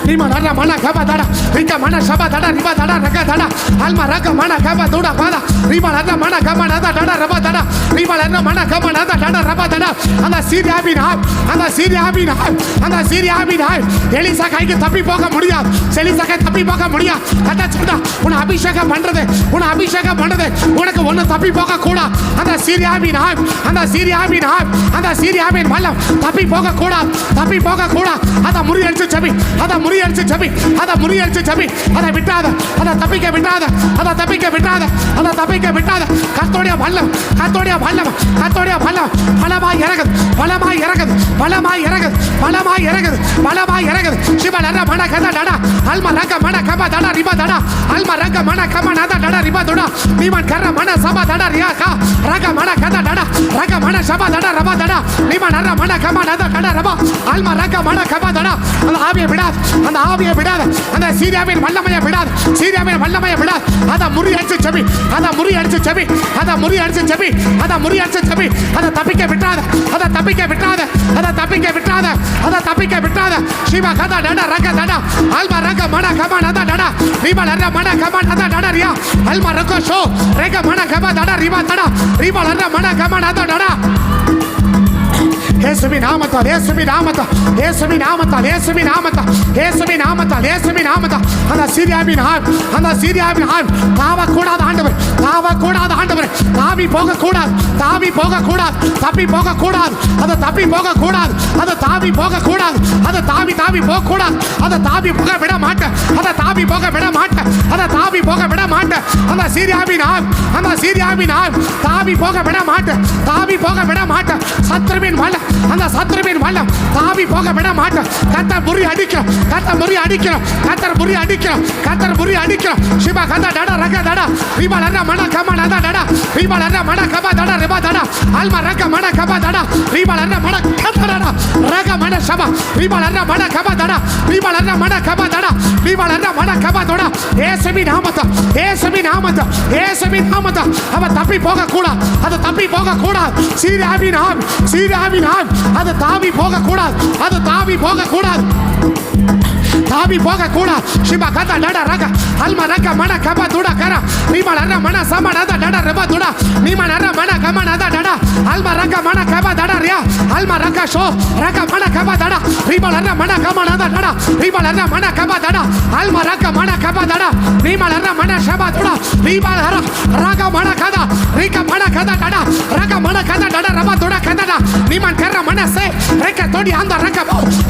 ரிமனரா மன கபா டடா ரிக மன சபா டடா ரிபா டடா ரக டடா அல்மா ரக மன கபா துடா பதா ரிபா லரா மன கபா டடா டடா ரபா டடா ரிபா லரா மன கபா டடா டடா ரபா டடா. அந்த சீரியாவின் ஆள், அந்த சீரியாவின் ஆள், அந்த சீரியாவின் ஆள் எலிசா கைக்கு தப்பி போக முடியாது, எலிசா கை தப்பி போக முடியாது. கட்ட சொல்றா உன்னை அபிஷேகம் பண்றது, உன்னை அபிஷேகம் பண்றது உனக்கு ஒண்ணு தப்பி போக கூடாது. அந்த சீரியாவின் ஆள், அந்த சீரியாவின் ஆள், அந்த சீரியாவின் வல்லம் தப்பி போக கூடாது, தப்பி போக கூடாது. அதை முறியடிச்சு ஜெபி, அதை முறியடிச்சு ஜெபி, அதை முறியடிச்சு ஜெபி, அதை விட்டாத, அதை தப்பிக்க விட்டாத, அதை தப்பிக்க விட்டாத, அதை தப்பிக்க விட்டாத. கர்த்தருடைய வல்லம், கர்த்தருடைய வல்லம், கர்த்தருடைய வல்லம் பலமாய் இறங்குது, பலமாய் இறங்குது, பலமாய் இறங்குது, பலமாய் இறங்குது, பலமாய் இறங்குது. சிவலரா மன கதா டடா அல்மா ரக மன கபா டடா ரிபா டடா அல்மா ரக மன கம நதா டடா ரிபா துடா நீமான் கர்ற மன சபா டடா ரியா கா ரக மன கதா டடா ரக மன சபா டடா ரபா டடா நீமான் நர மன கம நதா டடா ரபா அல்மா ரக மன கபா டடா. அந்த ஆவியை விடாது, அந்த ஆவியை விடாது, அந்த சீரியாவின் வல்லமையை விடாது, சீரியாவின் வல்லமையை விடாது. அதை முறியடிச்சு ஜெபி, அதை முறியடிச்சு ஜெபி, அதை முறியடிச்சு ஜெபி, அதை முறியடிச்சு ஜெபி. அதை தப்பிக்க விட்டாத, அதை தப்பிக்க விட்டாத, அதை தப்பிக்க விட்டாத, அதை தப்பிக்க விட்டாத. சிவா கதா டடா ரக டடா அல்மா ரக மன கபா நதா டடா ரிபா லரா மன கபா நதா டடா ரியா அல்மா ரக ஷோ ரக மன கபா டடா ரிபா டடா ரிபா லரா மன கபா நதா டடா. இயேசுவின் நாமத்தால், இயேசுவின் நாமத்தால், இயேசுவின் நாமத்தால், இயேசுவின் நாமத்தால், இயேசுவின் நாமத்தால், இயேசுவின் நாமத்தால். அந்த சீரியாவின் ஆள், அந்த சீரியாவின் ஆள் தாவக்கூடாது ஆண்டவர், தாவக்கூடாது ஆண்டவர், தாவி போக கூடாது, தாவி போக கூடாது, தப்பி போக கூடாது, அதை தப்பி போக கூடாது, அதை தாவி போக கூடாது, அதை தாவி தாவி போக கூடாது, அதை தாவி போக விட மாட்டேன், அதை தாவி போக விட மாட்டேன், அதை தாவி போக விட மாட்டேன். அந்த சீரியாவின் ஆள், அந்த சீரியாவின் ஆள் தாவி போக விட மாட்டேன், தாவி போக விட மாட்டேன். சத்ருவின் வல்லம், அந்த சத்ருவின் வல்லம் தாவி போக விட மாட்டேன். கர்த்தர் முறி அடிக்கிறோம், கர்த்தர் முறி அடிக்கிறோம், கர்த்தர் முறி அடிக்கிறோம், கர்த்தர் முறி அடிக்கிறோம். சிவா கதா டடா ரக டடா ரிபா லரா மன கம நதா டடா ரிபா லரா மன கபா டடா ரிபா டடா alma raka mana kabadada ribalarna mana katarada raka mana shaba ribalarna mana kabadada ribalarna mana kabadada ribalarna mana kabadada இயேசுவின் நாமத்தில் அவ தப்பி போக கூடாது அது தப்பி போக கூடாது சீராவின் ஆவி அது தாவி போக கூடாது அது தாவி போக கூடாது தாவி போக கூடாது சிபா கதா டடா ரக அல்மா ரக மன கபா துடா கரா நீமா நர மன சம நத டடா ரபா துடா நீமா நர மன கம நத டடா அல்மா ரக மன கபா டடா ரியா அல்மா ரக ஷோ ரக மன கபா டடா நீமா நர மன கம நத டடா நீமா நர மன கபா டடா அல்மா ரக மன கபா டடா நீமா நர மன ஷபா துடா நீமா நர ரக மன கதா ரிக மன கதா டடா ரக மன கதா டடா ரபா துடா கதா நீமா கர மன சே ரக தோடி அந்த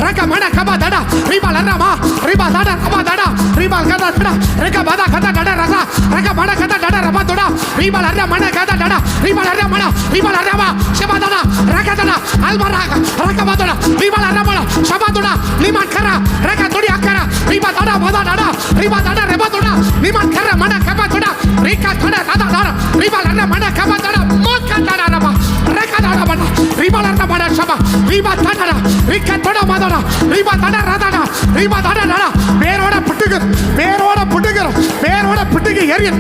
ரக மன கபா டடா நீமா நர மா riba dada raba dada riba gada dada reka bada gada dada raga reka bada gada dada raba dada riba larra mana gada dada riba larra mana riba larra ma shaba dada reka dada alma raga reka bada riba larra mana shaba dada liman kara reka dodi akara riba dada bada dada riba dada reba dada liman kara mana kaba dada reka dada dada riba larra mana kaba dada moka dada raba reka dada bada riba larra mana shaba riba dada reka dada madada riba dada radada riba dada வேரோட புட்டுக்கு எரியன்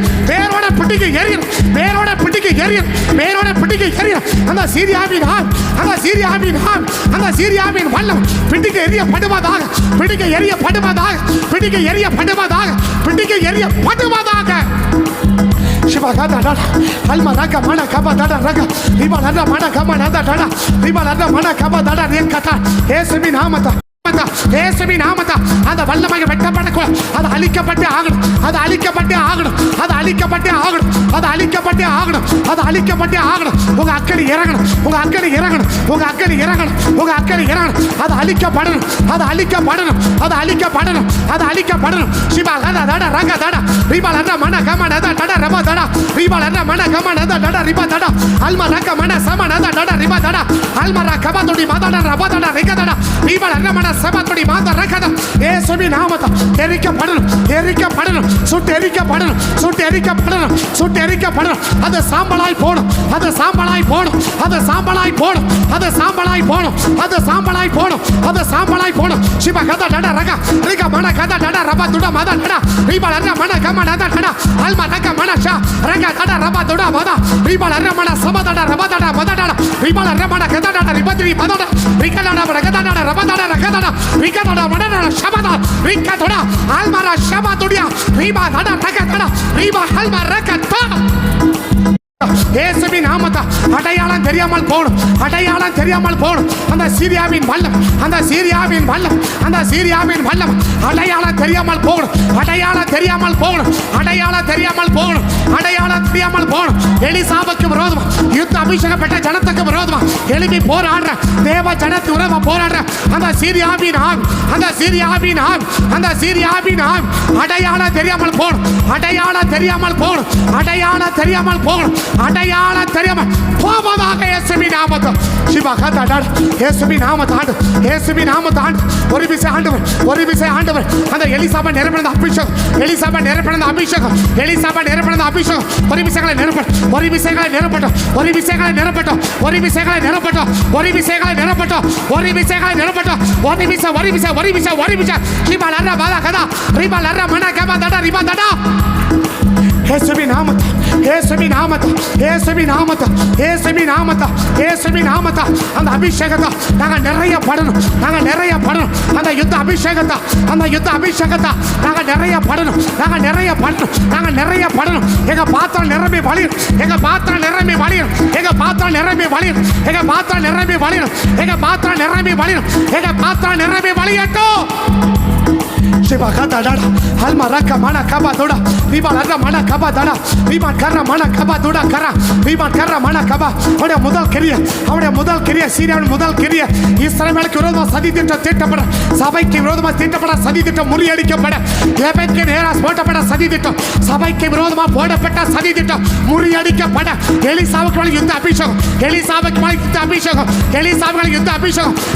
அந்த சீரியாவின் வல்லம் பிடிக்க எரியப்படுவதாக Shibagada dada, alma raga mana kaba dada raga, riba lada mana kaba nada dada, riba lada mana kaba dada rekata, ஏசுவின் நாமத்தில் அந்த வல்லமையை வெட்டப்படக்கூடாது. அது அழிக்கப்பட்டே ஆகணும். உங்க அக்கறை இறங்கணும். அது அழிக்கப்படணும். சிபா லதா தடா ரங்க தடா ரிபா லதா மன கம நதா தடா ரபா தடா ரிபா லதா மன கம நதா தடா ரிபா தடா அல்மா ரக்க மன சம நதா தடா ரிபா தடா அல்மா ரக்க கபதுடி மதா ரபா தடா ரிக தடா ரிபா லதா மன சபதுடி மதா ரக தடா இயேசுவின் நாமத்தில் எரிக்கப்படணும். சுட்டு எரிக்கப்படணும். அது சாம்பலாய் போடும். சிபா கதா டடா ரக ரிக மன கதா டடா ரபா துடா மதா டடா ரிபா லதா மன கம நதா டடா அல்மா ரக மன ஷா ரக டடா ரபா துடா மதா ரிபா லதா மன சப டடா ரபா டடா மதா டடா ரிபா லதா மன கதா டடா ரிபா த்ரி மதா டடா ரிக டடா மன கதா டடா ரபா டடா ரக டடா ரிக டடா மன டடா ஷபதா ரிக டடா அல்மா ரா ஷபா துடியா ரிபா டடா ரக டடா ரிபா அல்மா ரக டடா இயேசுவின் நாமத்தில் அடையாளம் தெரியாமல் போகணும். அந்த சீரியாவின் வல்லம் அடையாளம் தெரியாமல் போகணும். எலிசாவுக்கு விரோதமா யுத்த அபிஷேகம் பெற்ற ஜனத்துக்கு விரோதமா எழுப்பி போராடுற தேவ ஜனத்துக்கு விரோதமா போராடுற அந்த சீரியாவின் ஆவி அடையாளம் தெரியாமல் போகணும். அடையாளம் தெரியாமல் போவதாக இயேசுவின் நாமத்தில் இயேசுவின் நாமத்தில் ஒரு விசை ஆண்டவர் அந்த எலிசாபை நிரப்பின அபிஷேகம் ஒரு விசைகளை நிரப்பட்டும். இயேசுவின் நாமத்தில் அந்த அபிஷேகத்தை நாங்கள் நிறைய படணும். அந்த யுத்த அபிஷேகத்தை நாங்கள் நிறைய படணும். எங்க பாத்திரம் நிரம்பி வழியட்டும். Shibakata dada, alma raka mana kaba doda, riba larra mana kaba dada, riba karra mana kaba doda kara, riba karra mana kaba. அவருடைய முதல் கிரியை சீரியாவின் முதல் கிரியை இஸ்ரவேலுக்கு விரோதமாக சதி திட்டம் தீட்டப்பட, சபைக்கு விரோதமாக தீட்டப்பட சதி திட்டம் முறியடிக்கப்பட, எபேக்கு நேராக போட்டப்பட சதி திட்டம், சபைக்கு விரோதமாக போடப்பட்ட சதி திட்டம் முறியடிக்கப்பட, எலிசாவுக்கு மேலே யுத்த அபிஷேகம்,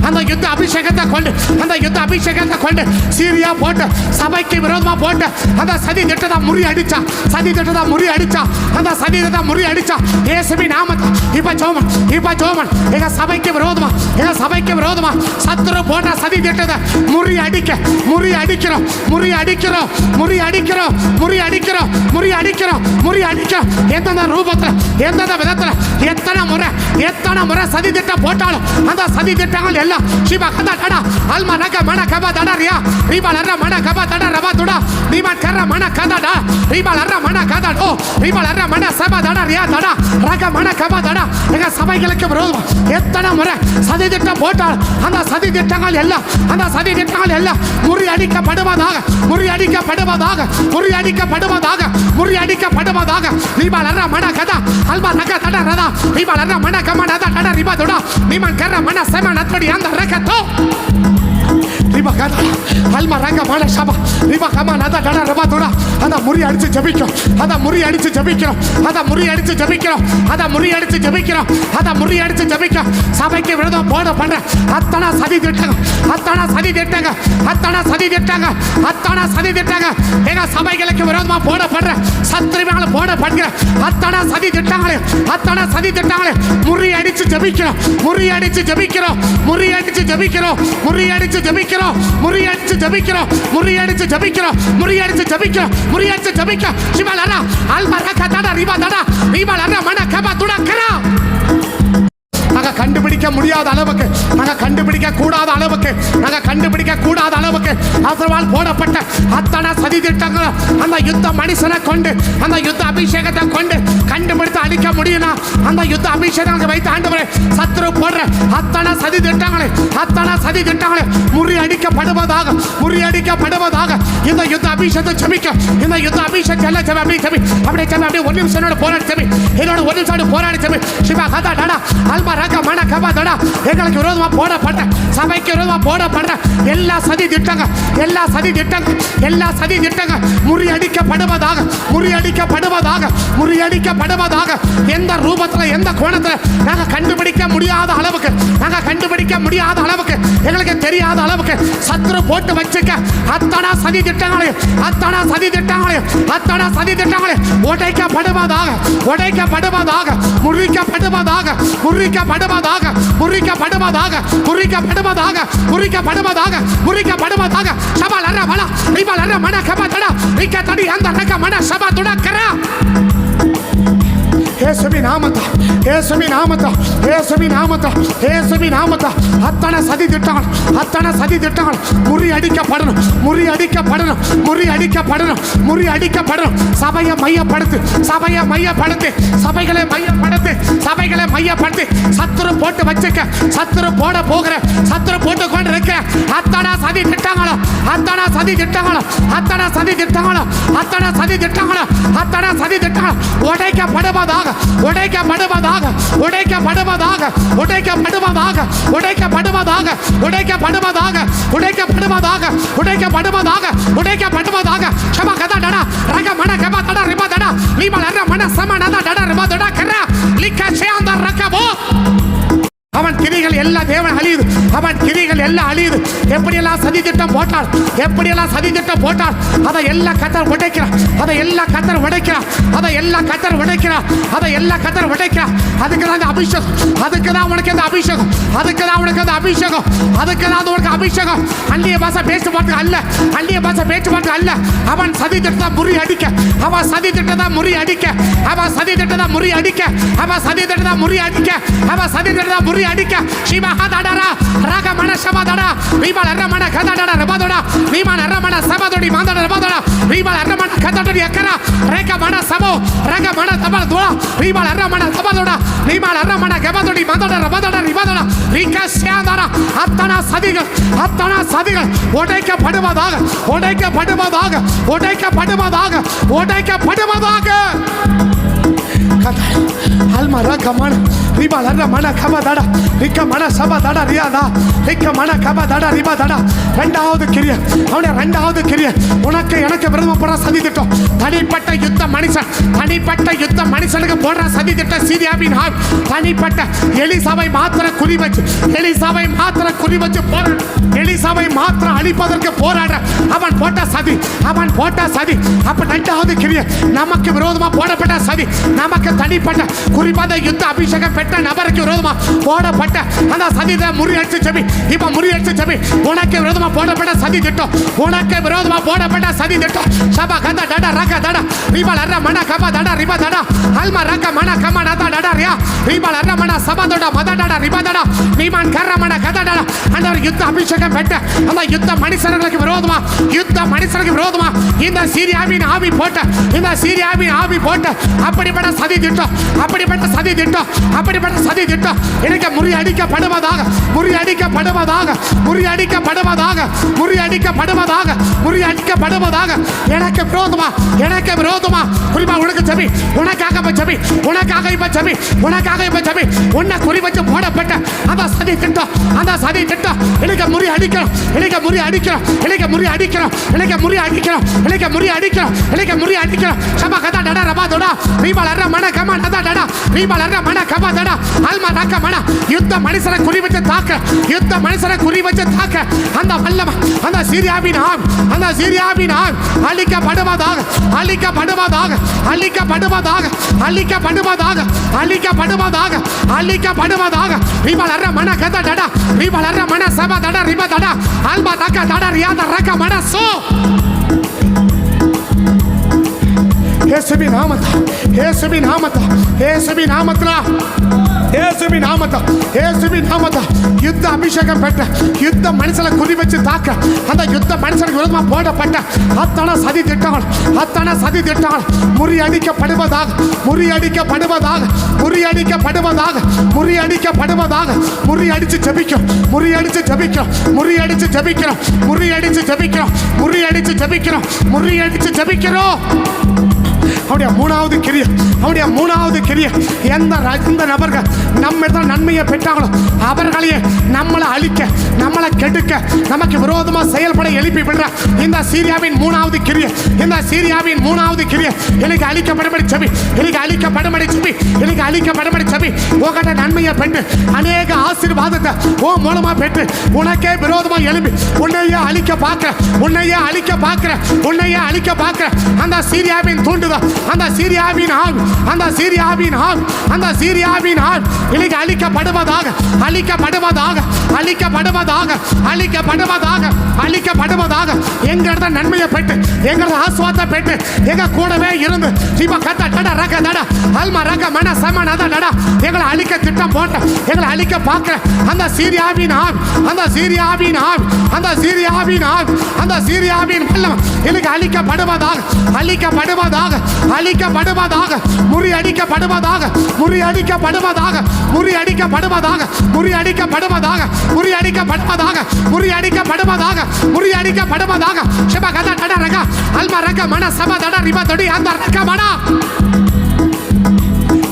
அந்த யுத்த அபிஷேகத்தை கொண்டு சீரியா போட்ட போட்டு சபைக்கு விரோதமா போட்டு அந்த சதி திட்டத்தை முறியடிச்சா, சதி திட்டத்தை முறியடிச்சா, அந்த சதி திட்டத்தை முறியடிச்சா. இயேசுவின் நாமத்தில் இப்ப ஜெபம், இப்ப ஜெபம். எங்க சபைக்கு விரோதமா, எங்க சபைக்கு விரோதமா சத்துரு போட்ட சதி திட்டத்தை முறியடிக்க, முறியடிக்கிறோம், முறியடிக்கிறோம், முறியடிக்கிறோம், முறியடிக்கிறோம், முறியடிக்கிறோம், முறியடிக்கிறோம். எந்தெந்த ரூபத்துல, எந்தெந்த விதத்துல, எத்தனை முறை சதி திட்டம் போட்டாலும் அந்த சதி திட்டங்கள் எல்லாம் சிவா கதா டடா அல்மா நக மன கபா தடரியா ரிபா லர மன கபா தட ரபா துடா ரிபா கர மன கதா டா ரிபா லர மன கதா ஓ ரிபா லர மன சபா தடரியா தடா ரக மன கபா தடா. எங்க சபைகளுக்கு விரோதமா எத்தனை முறை சதி திட்டம் போட்டாலும் அந்த சதி திட்டங்கள் எல்லாம், அந்த சதி திட்டங்கள் எல்லாம் முறியடிக்கப்படுவதாக, முறியடிக்கப்படுவதாக, முறியடிக்கப்படுவதாக, முறியடிக்கப்படுவதாக. ரிபா லர மன கதா அல்மா நக தட ரதா ரிபா லர மன கம நதா தட ரிபா துடா ரிபா கர மன சம நத்படி அந்த ரகத்தோ ரிபா கதா அல்மா ரக மன சபா ரிபா கம நதா தட ரபா துடா. அத முறியடிச்சு ஜெபிக்கிறோம், அத முறியடிச்சு ஜெபிக்கிறோம், அத முறியடிச்சு ஜெபிக்கிறோம், அத முறியடிச்சு ஜெபிக்கிறோம், அத முறியடிச்சு ஜெபிக்கிறோம். சபைக்கு விரோதம் போட பண்ற அத்தனை சதி திட்டங்க, அத்தனை சதி திட்டங்க, அத்தனை சதி திட்டங்க, அத்தனை சதி திட்டங்க. எங்க சபைகளுக்கு விரோதமா போடப்படுற சத்திரிகளை போடப்படுகிற அத்தனை சதி திட்டங்களே, அத்தனை சதி ஜெபிக்கிறோம், முறியடிச்சு ஜெபிக்கிறோம், முறியடிச்சு ஜெபிக்கிறோம், முறியடிச்சு ஜெபிக்கிறோம், முறியடிச்சு ஜெபிக்கிறோம், முறியடிச்சு ஜெபிக்கிறோம், முறியடிச்சு ஜெபிக்கிறோம், முறியடிச்சு ஜெபிக்கிறோம், முறியடிச்சு ஜெபிக்கிறோம். சிவலரா அல்மரக தட ரிபா தட ரிபா லர மன கபா துடக்கரா. நாங்க கண்டுபிடிக்க முடியாத அளவுக்கு, நாங்க கண்டுபிடிக்க கூடாத அளவுக்கு, நாங்க கண்டுபிடிக்க கூடாத அளவுக்கு அசர்வால் போடப்பட்ட அத்தனை சதி திட்டங்கள் அந்த யுத்த மனுஷனை கொண்டு, அந்த யுத்த அபிஷேகத்தை கொண்டு கண்டுபிடித்து அழிக்க முடியும்னா அந்த யுத்த அபிஷேகத்தை வைத்து ஆண்டவரே சத்துரு போடுற அத்தனை சதி திட்டங்களை, அத்தனை சதி திட்டங்களை முறியடிக்கப்படுவதாக, முறியடிக்கப்படுவதாக. இந்த யுத்த அபிஷேகத்தை ஜெபிக்க, இந்த யுத்த அபிஷேகம் எல்லாம் ஜெபி, அப்படியே ஜெபி, அப்படியே ஜெபி, அப்படியே ஒரு நிமிஷம் என்னோட போராடி ஜெபி, என்னோட ஒரு நிமிஷம் போராடி ஜெபி. சிவா கதா டடா அல்மா ரக மன கபா தடா. எங்களுக்கு விரோதமா போடப்பட்ட, சபைக்கு விரோதமா போடப்பட்ட எல்லா சதி திட்டங்கள், எல்லா சதி திட்டங்கள், எல்லா சதி திட்டங்கள் முறியடிக்கப்படுவதாக, முறியடிக்கப்படுவதாக, முறியடிக்கப்படுவதாக. எந்த ரூபத்தில், எந்த கோணத்தில் நாங்கள் கண்டுபிடிக்க முடியாத அளவுக்கு, நாங்கள் கண்டுபிடிக்க முடியாத அளவுக்கு, எங்களுக்கு தெரியாத அளவுக்கு சத்துரு போட்டு வச்சுக்க அத்தனை சதி திட்டங்களையும், அத்தனை சதி திட்டங்களையும், அத்தனை சதி திட்டங்களையும் உடைக்கப்படுவதாக, உடைக்கப்படுவதாக, முறிக்கப்படுவதாக, முறிக்கப்படுவதாக, முறிக்கப்படுவதாக, முறிக்கப்படுவதாக, முறிக்கப்படுவதாக, முறிக்கப்படுவதாக. சபா லர பல ரிபா லர மன கபா தட ரிக்க தடி அந்த ரக மன சபா துடக்கரா. இயேசுவின் நாமத்தில், இயேசுவின் நாமத்தில், இயேசுவின் நாமத்தில், இயேசுவின் நாமத்தில் அத்தனை சதி திட்டங்கள், அத்தனை சதி திட்டங்கள் முறியடிக்கப்படணும், முறியடிக்கப்படணும், முறியடிக்கப்படணும், முறியடிக்கப்படணும். சபையை மையப்படுத்து, சபையை மையப்படுத்து, சபைகளை மையப்படுத்து, சபைகளை மையப்படுத்தி சத்துரு போட்டு வச்சுக்க, சத்துரு போட போகிற, சத்துரு போட்டு கொண்டு இருக்கிற அத்தனை சதி திட்டங்களும், அத்தனை சதி திட்டங்களும், அத்தனை சதி திட்டங்களும், அத்தனை சதி திட்டங்களும், அத்தனை சதி திட்டங்களும் உடைக்கப்படுவதாக, உடைக்கப்படுவதாக, உடைக்கப்படுவதாக, உடைக்கப்படுவதாக, உடைக்கப்படுவதாக, உடைக்கப்படுவதாக, உடைக்கப்படுவதாக, உடைக்கப்படுவதாக, உடைக்கப்படுவதாக. சபா கதா டடா ரக மன கபா தட ரிபா தட ரிபா லர மன சம நத டட ரிபா தட கரா லிக்க சேந்த ரகபோ. அவன் கிரிகள் எல்லாம் தேவன் அழியுது, அவன் கிரிகள் எல்லாம் அழியுது. எப்படியெல்லாம் சதி திட்டம் போட்டால், எப்படியெல்லாம் சதி திட்டம் போட்டால் அதை எல்லாம் கத்தர் உடைக்கிறார், அதை எல்லாம் கத்தர் உடைக்கிறார், அதை எல்லாம் கத்தர் உடைக்கிறார், அதை எல்லாம் கத்தர் உடைக்கிறார். அதுக்கு தான் அபிஷேகம், அதுக்கு தான் உனக்கு இந்த அபிஷேகம், அதுக்கு தான் உனக்கு அந்த அபிஷேகம், அதுக்கு தான் உனக்கு அபிஷேகம். அந்நிய பாஷை பேச்சுப்பாட்டு அல்ல, அந்நிய பாஷை பேச்சுப்பாட்டு அல்ல. அவன் சதி திட்டத்தை முறியடிக்க, அவன் சதி திட்டத்தை முறியடிக்க, அவன் சதி திட்டத்தை முறியடிக்க, அவன் சதி திட்டத்தை முறியடிக்க, அவன் சதி திட்டத்தை முறியடிக்க. சிவா ஹதடரா ரக மன சபதடா ரிபா லர மன கதடட ரபதடா ரிபா லர மன சபதடி மாதட ரபதடா ரிபா லர மன கதடடி அக்கரா ரக மன சபோ ரக மன தபல துளா ரிபா லர மன சபதடா ரிபா லர மன கபதடி மாதட ரபதடா ரிபதடா ரிக சேதரா. அத்தனை சதிகள், அத்தனை சதிகள் உடைக்கப்படுவதாக, உடைக்கப்படுவதாக, உடைக்கப்படுவதாக, உடைக்கப்படுவதாக. அல்மரா கமன ரிபா லர்ர மன கப தடா ரிக்க மன சப தடா ரியாதா ரிக்க மன கப தடா ரிபா தடா. இரண்டாவது கிரியை, அவனுடைய இரண்டாவது கிரியை, உனக்கு எனக்கு விரோதமா போடுற சதி திட்டம். தனிப்பட்ட யுத்த மனுஷன், தனிப்பட்ட யுத்த மனுஷனுக்கு போடுற சதி திட்டம் சீரியாவின் ஆவி. தனிப்பட்ட எலிசாவை மாத்திர குறி வச்சு, எலிசாவை மாத்திர குறி வச்சு போராட, எலிசாவை மாத்திர அழிப்பதற்கு போராட அவன் போட்ட சதி, அவன் போட்ட சதி. அப்ப இரண்டாவது கிரியை, நமக்கு விரோதமா போடப்பட்ட சதி, நமக்கு தனிப்பட்ட குறிப்பாக யுத்த அபிஷேகம் பெற்ற நபருக்கு விரோதமா போடப்பட்ட அந்த சதி முறியடிச்சு செவி. இப்ப முறியடிச்சு செவி. உனக்கு விரோதமா போடப்பட்ட சதி திட்டம், உனக்கு விரோதமா போடப்பட்ட சதி திட்டம். சபா கந்த டடா ரக டடா ரிபா லர்ர மன கப டடா ரிபா டடா அல்மா ரக மன கம நதா டடா ரியா ரிபா லர்ர மன சபா டடா மத டடா ரிபா டடா நீமான் கர்ர மன கத டடா. அந்த யுத்த அபிஷேகம் பெற்ற அந்த யுத்த மனுஷர்களுக்கு விரோதமா, யுத்த மனுஷனுக்கு விரோதமா இந்த சீரியாவின் ஆவி போட்ட, இந்த சீரியாவின் ஆவி போட்ட அப்படிப்பட்ட சதி திட்டம், அப்படிப்பட்ட சதி திட்டம், அப்படிப்பட்ட சதி திட்டம் எனக்கு முறியடிக்கப்படுவதாக, முறியடிக்கப்படுவதாக, முறியடிக்கப்படுவதாக, முறியடிக்கப்படுவதாக, முறியடிக்கப்படுவதாக. எனக்கு விரோதமா, எனக்கு விரோதமா குறிப்பா உனக்கு ஜெபி, உனக்காக இப்ப ஜெபி, உனக்காக இப்ப ஜெபி, உனக்காக இப்ப ஜெபி. உன்னை குறி வச்சு போடப்பட்ட அந்த சதி திட்டம், அந்த சதி திட்டம் எனக்கு முறியடிக்கிறோம், எனக்கு முறியடிக்கிறோம், எனக்கு முறியடிக்கிறோம், எனக்கு முறியடிக்கிறோம், எனக்கு முறியடிக்கிறோம், எனக்கு முறியடிக்கிறோம். சபா கதா டடா ரபா டடா ரிபா லர்ர மன கம நதா டடா ரிபா லர்ர மன கப டடா அல்மா ரக மன. யுத்த மனுஷனை குறி வச்சு தாக்க, யுத்த மனுஷனை குறி வச்சு தாக்க அந்த வல்லம, அந்த சீரியாவின் ஆவி, அந்த சீரியாவின் ஆவி அழிக்கப்படுவதாக, அழிக்கப்படுவதாக, அழிக்கப்படுவதாக, அழிக்கப்படுவதாக, அழிக்கப்படுவதாக, அழிக்கப்படுவதாக. ரிபா லர்ர மன கத டடா ரிபா லர்ர மன சபா டடா ரிபா டடா அல்மா ரக டடா ரியாத ரக மன சோ. இயேசுவின் நாமத்தில், இயேசுவின் நாமத்தில், இயேசுவின் நாமத்தில், இயேசுவின் நாமத்தில், இயேசுவின் நாமத்தில் யுத்த அபிஷேகம் பெற்ற யுத்த மனுஷனை குறி வச்சு தாக்க அந்த யுத்த மனுஷனுக்கு விரோதமா போடப்பட்ட அத்தனை சதி திட்டங்கள், அத்தனை சதி திட்டங்கள் முறியடிக்கப்படுவதாக, முறியடிக்கப்படுவதாக, முறியடிக்கப்படுவதாக, முறியடிக்கப்படுவதாக. முறியடிச்சு ஜெபிக்கிறோம், முறியடிச்சு ஜெபிக்கிறோம், முறியடிச்சு ஜெபிக்கிறோம், முறியடிச்சு ஜெபிக்கிறோம், முறியடிச்சு ஜெபிக்கிறோம், முறியடிச்சு ஜெபிக்கிறோம். அவருடைய மூணாவது கிரியை, அவருடைய மூணாவது கிரியை, எந்த நபர்கள் நம்ம நன்மையை பெற்றாங்களோ அவர்களையே நம்மளை அழிக்க, நம்மளை கெடுக்க, நமக்கு விரோதமா செயல்பட எழுப்பி விடுற இந்த சீரியாவின் மூணாவது கிரியை, இந்த சீரியாவின் மூணாவது கிரியை எனக்கு அழிக்கப்படும்படி செவி, எனக்கு அழிக்கப்படும்படி செவி, எனக்கு அழிக்கப்படும்படி செவி. உங்கள்கிட்ட நன்மையை பெற்று அநேக ஆசீர்வாதத்தை ஓ மூலமா பெற்று உனக்கே விரோதமா எழுப்பி உன்னையே அழிக்க பார்க்கிற, உன்னையே அழிக்க பார்க்கிற, உன்னையே அழிக்க பார்க்கிற அந்த சீரியாவின் தூண்டுதல், அந்த சீரியாவின் ஆவி, அந்த சீரியாவின் ஆவி, அந்த சீரியாவின் ஆவி இன்னைக்கு அழிக்கப்படுவதாக, அழிக்கப்படுவதாக, அழிக்கப்படுவதாக, அழிக்கப்படுவதாக, அழிக்கப்படுவதாக. எங்களோட நன்மையை பெற்று, எங்களோட ஆசுவாதத்தை பெற்று, எங்க கூடவே இருந்து இப்ப கத்த டட ரக டட அல்மா ரக மன சம நத டட எங்களை அழிக்க திட்டம் போட்ட, எங்களை அழிக்க பார்க்கிற அந்த சீரியாவின் ஆவி, அந்த சீரியாவின் ஆவி, அந்த சீரியாவின் ஆவி, அந்த சீரியாவின் வல்லமை இன்னைக்கு அழிக்கப்படுவதாக, அழிக்கப்படுவதாக, அழிக்கப்படுவதாக, முறியடிக்கப்படுவதாக, முறியடிக்கப்படுவதாக, முறியடிக்கப்படுவதாக, முறியடிக்கப்படுவதாக, முறியடிக்கப்படுவதாக, முறியடிக்கப்படுவதாக, முறியடிக்கப்படுவதாக. ஷபா கதா டட ரக அல்மா ரக மன சபா டட ரிபா தொடி அந்த ரக மன.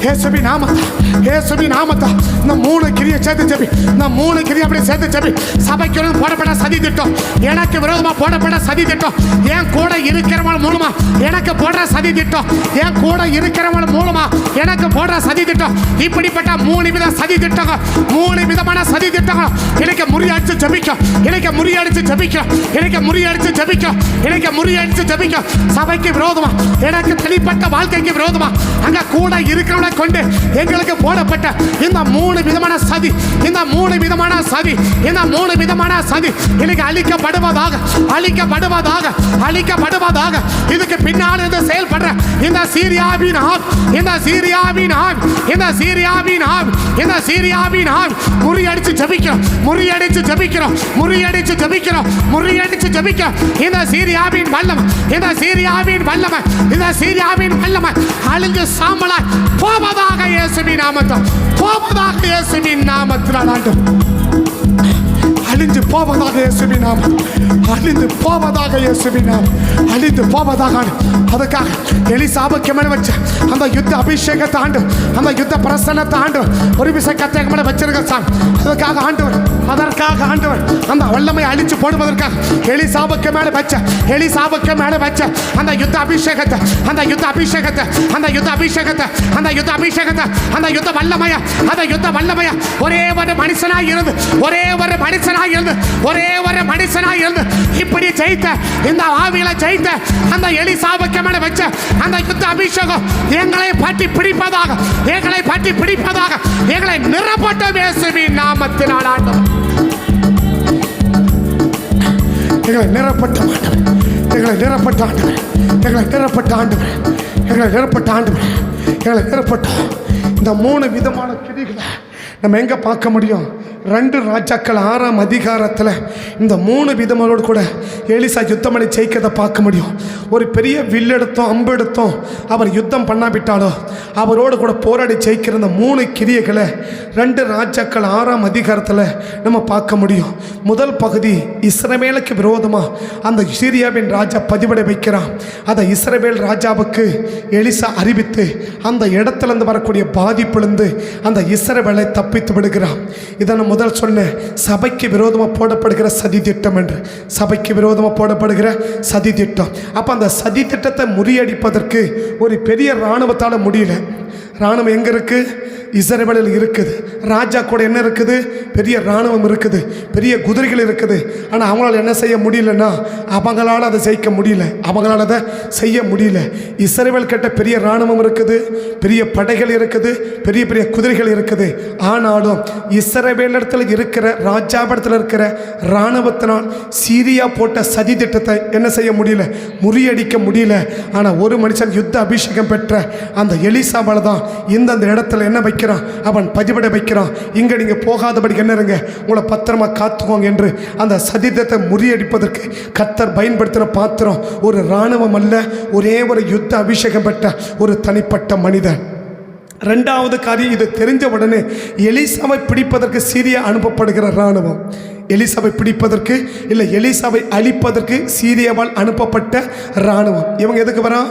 இயேசுவின் நாமத்தில், இயேசுவின் நாமத்தில் இந்த மூணு கிரியை சேர்த்து ஜெபி, இந்த மூணு கிரியை அப்படியே சேர்த்து ஜெபி. சபைக்கு போடப்பட்ட சதி திட்டம், எனக்கு விரோதமா போடப்பட்ட சதி திட்டம், என் கூட இருக்கிறவங்க மூலமா எனக்கு போடுற சதி திட்டம், என் கூட இருக்கிறவங்க மூலமா எனக்கு போடுற சதி திட்டம். இப்படிப்பட்ட மூணு வித சதி திட்டங்கள், மூணு விதமான சதி திட்டங்கள் எனக்கு முறியடிச்சு ஜெபிக்கும், எனக்கு முறியடிச்சு ஜெபிக்கும், எனக்கு முறியடிச்சு ஜெபிக்கும், எனக்கு முறியடிச்சு ஜெபிக்கும். சபைக்கு விரோதமா, எனக்கு தனிப்பட்ட வாழ்க்கைக்கு விரோதமா அங்க கூட இருக்கிறவங்க கொண்டு எங்களுக்கு போடப்பட்ட இந்த மூணு விதமான சதி, இந்த மூணு விதமான சதி, இந்த மூணு விதமான சதி இன்னைக்கு அழிக்கப்படுவதாக, அழிக்கப்படுவதாக, அழிக்கப்படுவதாக. இதுக்கு பின்னால் இருந்து செயல்படுற இந்த சீரியாவின் ஆவி, இந்த சீரியாவின் ஆவி, இந்த சீரியாவின் ஆவி, இந்த சீரியாவின் ஆவி முறியடிச்சு ஜெபிக்கிறோம், முறியடிச்சு ஜெபிக்கிறோம், முறியடிச்சு ஜெபிக்கிறோம், முறியடிச்சு ஜெபிக்கிறோம். இந்த சீரியாவின் வல்லமை, இந்த சீரியாவின் வல்லமை, இந்த சீரியாவின் வல்லமை அழிஞ்சு சாம்பலாய் போவதாக இயேசுவின் நாமத்தில், போவதாக இயேசுவின் நாமத்தில். அழிஞ்சு போவதாக இயேசுவின் நாமம், அழிந்து போவதாக இயேசுவின் நாமம், அழிந்து போவதாக. அதுக்காக எலிசாவுக்கு மேல வச்ச அந்த யுத்த அபிஷேகத்தை ஆண்டு, அந்த யுத்த பிரசன்னத்தை ஆண்டு ஒரு விஷயம் கத்தேக மேல வச்சிருக்க சாமி. அதுக்காக ஆண்டவர், அதற்காக ஆண்டவர் அந்த வல்லமை அழிச்சு போடுவதற்காக எலிசாவுக்கு மேல வச்ச, எலிசாவுக்கு மேல வச்ச அந்த யுத்த அபிஷேகத்தை, அந்த யுத்த அபிஷேகத்தை, அந்த யுத்த அபிஷேகத்தை, அந்த யுத்த அபிஷேகத்தை, அந்த யுத்த வல்லமைய, அந்த யுத்த வல்லமைய ஒரே ஒரு மனுஷனாய் இருந்து, ஒரே ஒரு மனுஷனாய் இருந்து, ஒரே ஒரு மனுஷனாய் இருந்து இப்படி ஜெயித்த, இந்த ஆவியில ஜெயித்த அந்த எலிசாவுக்கு மேல வச்ச அந்த யுத்த அபிஷேகம் எங்களை பற்றி பிடிப்பதாக, எங்களை பற்றி பிடிப்பதாக, எங்களை நிரப்பட்ட இயேசுவின் நாமத்தினால் ஆண்டவர், எங்களை நிரப்பட்ட ஆண்டவர், எங்களை நிரப்பட்ட ஆண்டவர், எங்களை நிரப்பட்ட ஆண்டவர், எங்களை நிரப்பட்ட ஆண்டவர், எங்களை நிரப்பட்ட. இந்த 3 விதமான கிரிகளை நம்ம எங்கே பார்க்க முடியும்? 2 ராஜாக்கள் 6ஆம் அதிகாரத்தில் இந்த 3 விதங்களோடு கூட எலிசா யுத்தம் பண்ணி ஜெயிக்கிறத பார்க்க முடியும். ஒரு பெரிய வில்லெடுத்தோம் அம்பெடுத்தோம் அவர் யுத்தம் பண்ணாவிட்டாலோ அவரோடு கூட போராடி ஜெயிக்கிற இந்த 3 கிரியைகளை 2 ராஜாக்கள் 6ஆம் அதிகாரத்தில் நம்ம பார்க்க முடியும். முதல் பகுதி இஸ்ரவேலுக்கு விரோதமாக அந்த சீரியாவின் ராஜா பதிவடை வைக்கிறான். அதை இஸ்ரவேல் ராஜாவுக்கு எலிசா அறிவித்து அந்த இடத்துலேருந்து வரக்கூடிய பாதிப்பிலிருந்து அந்த இஸ்ரவேலை தப்பித்து விடுகிறான். இதை நான் முதல் சொன்ன சபைக்கு விரோதமாக போடப்படுகிற சதி திட்டம் என்று, சபைக்கு விரோதமாக போடப்படுகிற சதி திட்டம். அப்போ அந்த சதி திட்டத்தை முறியடிப்பதற்கு ஒரு பெரிய இராணுவத்தால் முடியல. இராணுவம் எங்கே இருக்குது? இஸ்ரவேலில் இருக்குது. ராஜா கூட என்ன இருக்குது? பெரிய இராணுவம் இருக்குது, பெரிய குதிரைகள் இருக்குது. ஆனால் அவங்களால என்ன செய்ய முடியலன்னா, அவங்களால் அதை ஜெயிக்க முடியல, அவங்களால அதை செய்ய முடியல. இஸ்ரவேல் கிட்ட பெரிய இராணுவம் இருக்குது, பெரிய படைகள் இருக்குது, பெரிய பெரிய குதிரைகள் இருக்குது. ஆனாலும் இஸ்ரவேலிடத்தில் இருக்கிற ராஜாவிடத்தில் இருக்கிற இராணுவத்தினால் சீரியா போட்ட சதி திட்டத்தை என்ன செய்ய முடியல? முறியடிக்க முடியல. ஆனால் ஒரு மனுஷன் யுத்த அபிஷேகம் பெற்ற அந்த எலிசாவால் தான் இந்தந்த இடத்துல என்ன வைக்கிறான்? அவன் பதிவிட வைக்கிறான். இங்கே நீங்கள் போகாதபடி என்ன இருங்க, உங்களை பத்திரமா காத்துக்கோங்க என்று அந்த சதித்தத்தை முறியடிப்பதற்கு கர்த்தர் பயன்படுத்துகிற பாத்திரம் ஒரு இராணுவம் அல்ல, ஒரே ஒரு யுத்த அபிஷேகம் பெற்ற ஒரு தனிப்பட்ட மனிதன். 2வது காரியம், இது தெரிஞ்ச உடனே எலிசாவை பிடிப்பதற்கு சீரியா அனுப்பப்படுகிற இராணுவம், எலிசாவை பிடிப்பதற்கு இல்லை எலிசாவை அழிப்பதற்கு சீரியாவால் அனுப்பப்பட்ட இராணுவம். இவங்க எதுக்கு வரா?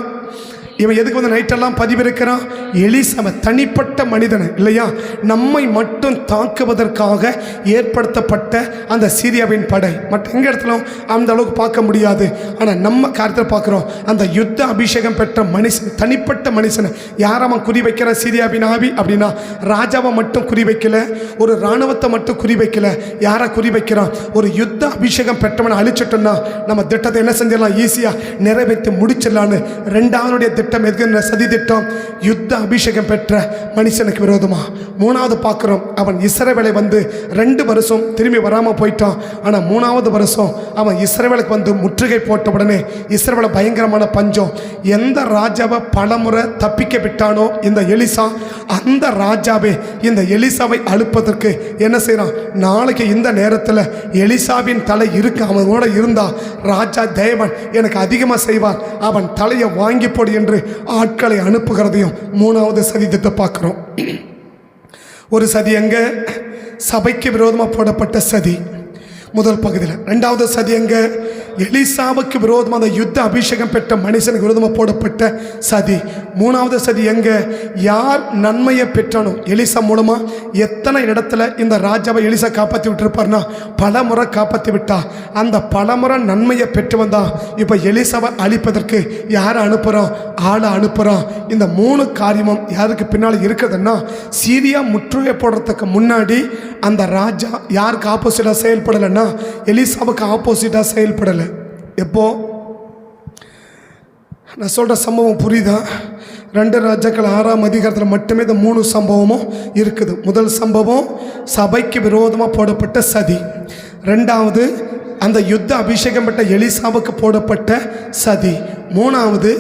இவன் எதுக்கு வந்து நைட்டெல்லாம் பதிவிருக்கிறான்? எலிசாவை தனிப்பட்ட மனிதனை இல்லையா, நம்மை மட்டும் தாக்குவதற்காக ஏற்படுத்தப்பட்ட அந்த சீரியாவின் படை. மற்ற எங்கள் இடத்துலும் அந்த அளவுக்கு பார்க்க முடியாது. ஆனால் நம்ம காரியத்தில் பார்க்குறோம். அந்த யுத்த அபிஷேகம் பெற்ற மனுஷன், தனிப்பட்ட மனுஷனை யார் அவன் குறி வைக்கிற? சீரியாவின் ஆவி அப்படின்னா ராஜாவை மட்டும் குறி வைக்கல, ஒரு இராணுவத்தை மட்டும் குறி வைக்கல. யாரை குறி வைக்கிறான்? ஒரு யுத்த அபிஷேகம் பெற்றவனை அழிச்சிட்டோம்னா நம்ம திட்டத்தை என்ன செஞ்சிடலாம்? ஈஸியாக நிறைவேற்றி முடிச்சிடலான்னு 2வது திட்டம் எதுக்கு? சதி திட்டம், யுத்த அபிஷேகம் பெற்ற மனுஷனுக்கு விரோதமா. 3வது பார்க்குறோம், அவன் இஸ்ரவேலை வந்து 2 வருஷம் திரும்பி வராமல் போயிட்டான். ஆனால் 3வது வருஷம் அவன் இஸ்ரவேலுக்கு வந்து முற்றுகை போட்ட உடனே இஸ்ரவேலை பயங்கரமான பஞ்சம். எந்த ராஜாவை பலமுறை தப்பிக்க விட்டானோ இந்த எலிசா, அந்த ராஜாவே இந்த எலிசாவை அழுப்பதற்கு என்ன செய்கிறான்? நாளைக்கு இந்த நேரத்தில் எலிசாவின் தலை இருக்கு, அவனோட இருந்தா ராஜா தேவன் எனக்கு அதிகமாக செய்வார், அவன் தலையை வாங்கி போடு என்று ஆட்களை அனுப்புகிறதையும் 3வது சதி திட்டத்தை பார்க்குறோம். ஒரு சதி எங்க? சபைக்கு விரோதமாக போடப்பட்ட சதி முதல் பகுதியில். 2வது சதி எங்க? எலிசாவுக்கு விரோதமாக அந்த யுத்த அபிஷேகம் பெற்ற மனுஷனுக்கு விரோதமாக போடப்பட்ட சதி. 3வது சதி எங்க? யார் நன்மையை பெற்றானோ எலிசா மூலமாக எத்தனை இடத்துல இந்த ராஜாவை எலிசா காப்பாற்றி விட்டுருப்பார்னா பல முறை காப்பாற்றி விட்டா. அந்த பலமுறை நன்மையை பெற்று வந்தா இப்போ எலிசாவை அழிப்பதற்கு யாரை அனுப்புகிறான்? ஆளை அனுப்புகிறான். இந்த 3 காரியமும் யாருக்கு பின்னால் இருக்குதுன்னா, சீரியா முற்றுகை போடுறதுக்கு முன்னாடி அந்த ராஜா யாருக்கு ஆப்போசிட்டாக செயல்படலைன்னா எலிசாவுக்கு ஆப்போசிட்டாக செயல்படலை. எப்போ? நான் சொல்கிற சம்பவம் புரியுதா? 2 ராஜாக்கள் 6ஆம் அதிகாரத்தில் மட்டுமே இந்த 3 சம்பவமும் இருக்குது. முதல் சம்பவம் சபைக்கு விரோதமாக போடப்பட்ட சதி. 2வது அந்த யுத்த அபிஷேகம் பெற்ற எலிசாவுக்கு போடப்பட்ட சதி. 3வது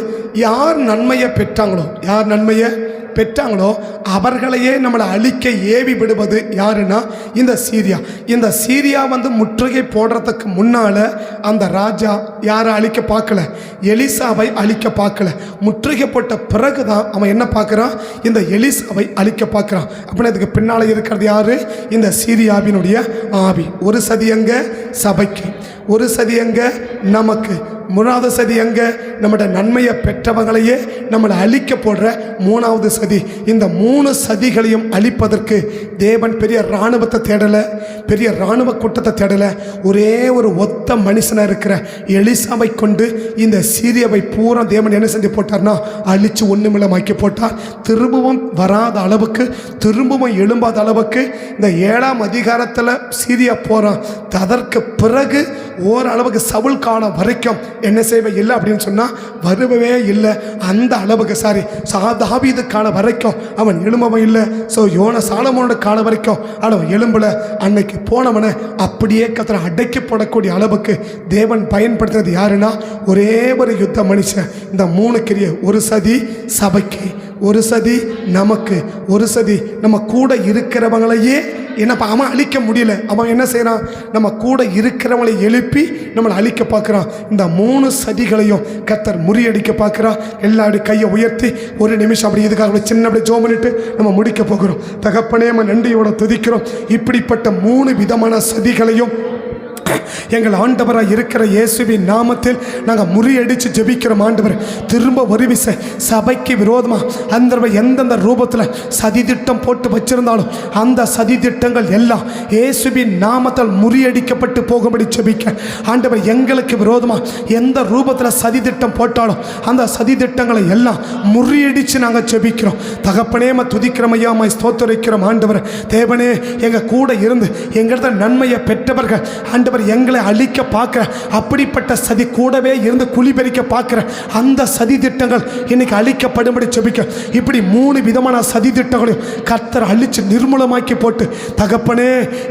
யார் நன்மையை பெற்றாங்களோ, யார் நன்மையை பெற்றாங்களோ அவர்களையே நம்மளை அழிக்க ஏவி விடுவது யாருன்னா இந்த சீரியா. இந்த சீரியா முற்றுகை போடுறதுக்கு முன்னால் அந்த ராஜா யாரை அழிக்க பார்க்கல, எலிசாவை அழிக்க பார்க்கல. முற்றுகை போட்ட பிறகு தான் அவன் என்ன பார்க்குறான், இந்த எலிசாவை அழிக்க பார்க்குறான். அப்படின்னா இதுக்கு பின்னால் இருக்கிறது யாரு, இந்த சீரியாவினுடைய ஆவி. ஒரு சதி எங்க சபைக்கு, ஒரு சதி எங்க நமக்கு, மூணாவது சதி எங்க நம்முடைய நன்மையை பெற்றவங்களையே நம்மளை அழிக்க போடுற மூணாவது சதி. இந்த 3 சதிகளையும் அழிப்பதற்கு தேவன் பெரிய இராணுவத்தை தேடலை, பெரிய இராணுவ கூட்டத்தை தேடலை. ஒரே ஒரு ஒத்த மனுஷனாக இருக்கிற எலிசாவை கொண்டு இந்த சீரியாவை பூரா தேவன் என்ன செஞ்சு போட்டார்னா அழித்து ஒன்றுமில்லமாக்கி போட்டார். திரும்பவும் வராத அளவுக்கு, திரும்பவும் எழும்பாத அளவுக்கு இந்த 7ஆம் அதிகாரத்தில் சீரியா போகிறான். அதற்கு பிறகு ஓரளவுக்கு சவுல் காலம் வரைக்கும் என்ன செய்வே இல்லை அப்படின்னு சொன்னால் வருவவே இல்லை. அந்த அளவுக்கு தாவீது காலம் வரைக்கும் அவன் எழும்பவன் இல்லை. ஸோ சாலமோனோட காலம் வரைக்கும் அவன் எழும்பல. அன்னைக்கு போனவனை அப்படியே கத்தரை அடக்கி போடக்கூடிய அளவுக்கு தேவன் பயன்படுத்துறது யாருன்னா ஒரே ஒரு யுத்த மனுஷன். இந்த 3 கிரிய, ஒரு சதி சபைக்கு, ஒரு சதி நமக்கு, ஒரு சதி நம்ம கூட இருக்கிறவங்களையே என்னப்பா அவன் அழிக்க முடியல. அவன் என்ன செய்யறான், நம்ம கூட இருக்கிறவங்களை எழுப்பி நம்மளை அழிக்க பார்க்குறான். இந்த 3 சதிகளையும் கர்த்தர் முறியடிக்க பார்க்குறான். எல்லாரும் கையை உயர்த்தி ஒரு நிமிஷம் அப்படி இதுக்காக சின்ன அப்படி ஜோம் பண்ணிட்டு நம்ம முடிக்க போகிறோம். தகப்பனே நம்ம நன்றியோட துதிக்கிறோம். இப்படிப்பட்ட 3 விதமான சதிகளையும் எங்கள் ஆண்டவராக இருக்கிற இயேசுவின் நாமத்தில் நாங்கள் முறியடித்து ஜெபிக்கிறோம். ஆண்டவர் திரும்ப ஒரு விசை சபைக்கு விரோதமாக அந்த எந்தெந்த ரூபத்தில் சதி திட்டம் போட்டு வச்சிருந்தாலும் அந்த சதி திட்டங்கள் எல்லாம் இயேசுவின் நாமத்தால் முறியடிக்கப்பட்டு போகும்படி ஜெபிக்க ஆண்டவர் எங்களுக்கு விரோதமாக எந்த ரூபத்தில் சதி திட்டம் போட்டாலும் அந்த சதி திட்டங்களை எல்லாம் முறியடித்து நாங்கள் ஜெபிக்கிறோம். தகப்பனே துதிக்கிறோம் ஐயா, ஸ்தோத்திரிக்கிறோம். ஆண்டவர் தேவனே எங்கள் கூட இருந்து எங்களது நன்மையை பெற்றவர்கள் ஆண்டவர் எங்களை அழிக்க பார்க்கிற அப்படிப்பட்ட சதி கூடவே இருந்து குழிபெறிக்க பார்க்கிற அந்த சதி திட்டங்கள் இன்னைக்கு அழிக்கப்படும்படி ஜெபிக்க. இப்படி 3 விதமான சதி திட்டங்களையும் கர்த்தர் அழிச்சு நிர்மூலமாக்கி போட்டு தகப்பனே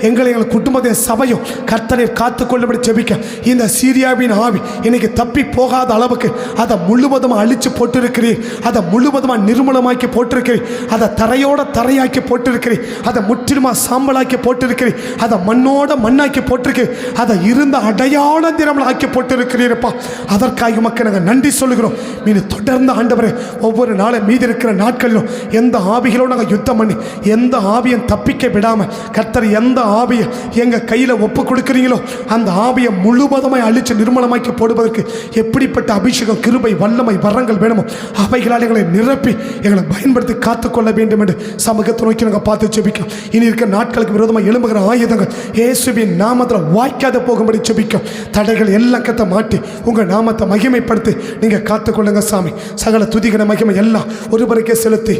எங்கள் குடும்பத்தை சபையும் கர்த்தரை காத்துக்கொள்ளும்படி ஜெபிக்க. இந்த சீரியாவின் ஆவி இன்னைக்கு தப்பி போகாத அளவுக்கு அதை முழுவதுமாக அழிச்சு போட்டிருக்கிறீர், அதை முழுவதுமாக நிர்மூலமாக்கி போட்டிருக்கிறீர், அதை தரையோட தரையாக்கி போட்டிருக்கிறீர், அதை முற்றிலுமா சாம்பலாக்கி போட்டிருக்கிறீர், அதை மண்ணோட மண்ணாக்கி போட்டிருக்கிறீர், அதை இருந்த அடையாள தினங்கள் ஆக்கி போட்டிருக்கிறீரப்பா. அதற்காக மக்கள் நாங்கள் நன்றி சொல்லுகிறோம். மீது தொடர்ந்து ஆண்டவரே ஒவ்வொரு நாளும் மீதி இருக்கிற நாட்களிலும் எந்த ஆவிகளோடு நாங்கள் யுத்தம் பண்ணி எந்த ஆவியை தப்பிக்க விடாமல் கர்த்தர் எந்த ஆவியை எங்கள் கையில் ஒப்பு கொடுக்குறீங்களோ அந்த ஆவியை முழுவதுமாய் அழித்து நிர்மலமாக்கி போடுவதற்கு எப்படிப்பட்ட அபிஷேகம், கிருபை, வல்லமை, வரங்கள் வேணுமோ அவைகளால் எங்களை நிரப்பி எங்களை பயன்படுத்தி காத்துக்கொள்ள வேண்டும் என்று சமூகத்தை நோக்கி நாங்கள் பார்த்து ஜெபிக்கிறோம். இனி இருக்கிற நாட்களுக்கு விரோதமாக எழும்புகிற ஆயுதங்கள் இயேசுவின் நாமத்தில் வாய்க்காத போகும்படி ஜெபிக்கும். தடைகள் எல்லாம் கத்த மாட்டி உங்கள் நாமத்தை மகிமைப்படுத்தி நீங்கள் காத்துக்கொள்ளுங்க சாமி. சகல துதிகிற மகிமை எல்லாம் ஒருவருக்கே செலுத்தி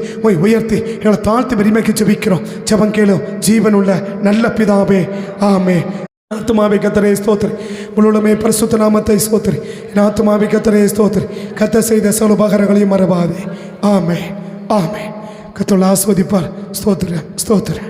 உயர்த்தி எங்களை தாழ்த்தி பெருமைக்கு ஜெபிக்கிறோம். ஜெபம் கேளும் ஜீவனுள்ள நல்ல பிதாவே, ஆமே. ஆத்துமாவை கத்தரே ஸ்தோத்திரி, முழுமே பரிசுத்த நாமத்தை ஸ்தோத்திரி. என் ஆத்துமாவை கத்தரே ஸ்தோத்திரி, கத்த செய்த சகல உபகாரங்களையும் மறவாதே. ஆமே, ஆமே. கத்தோடு ஆஸ்வதிப்பார். ஸ்தோத்திர, ஸ்தோத்திர.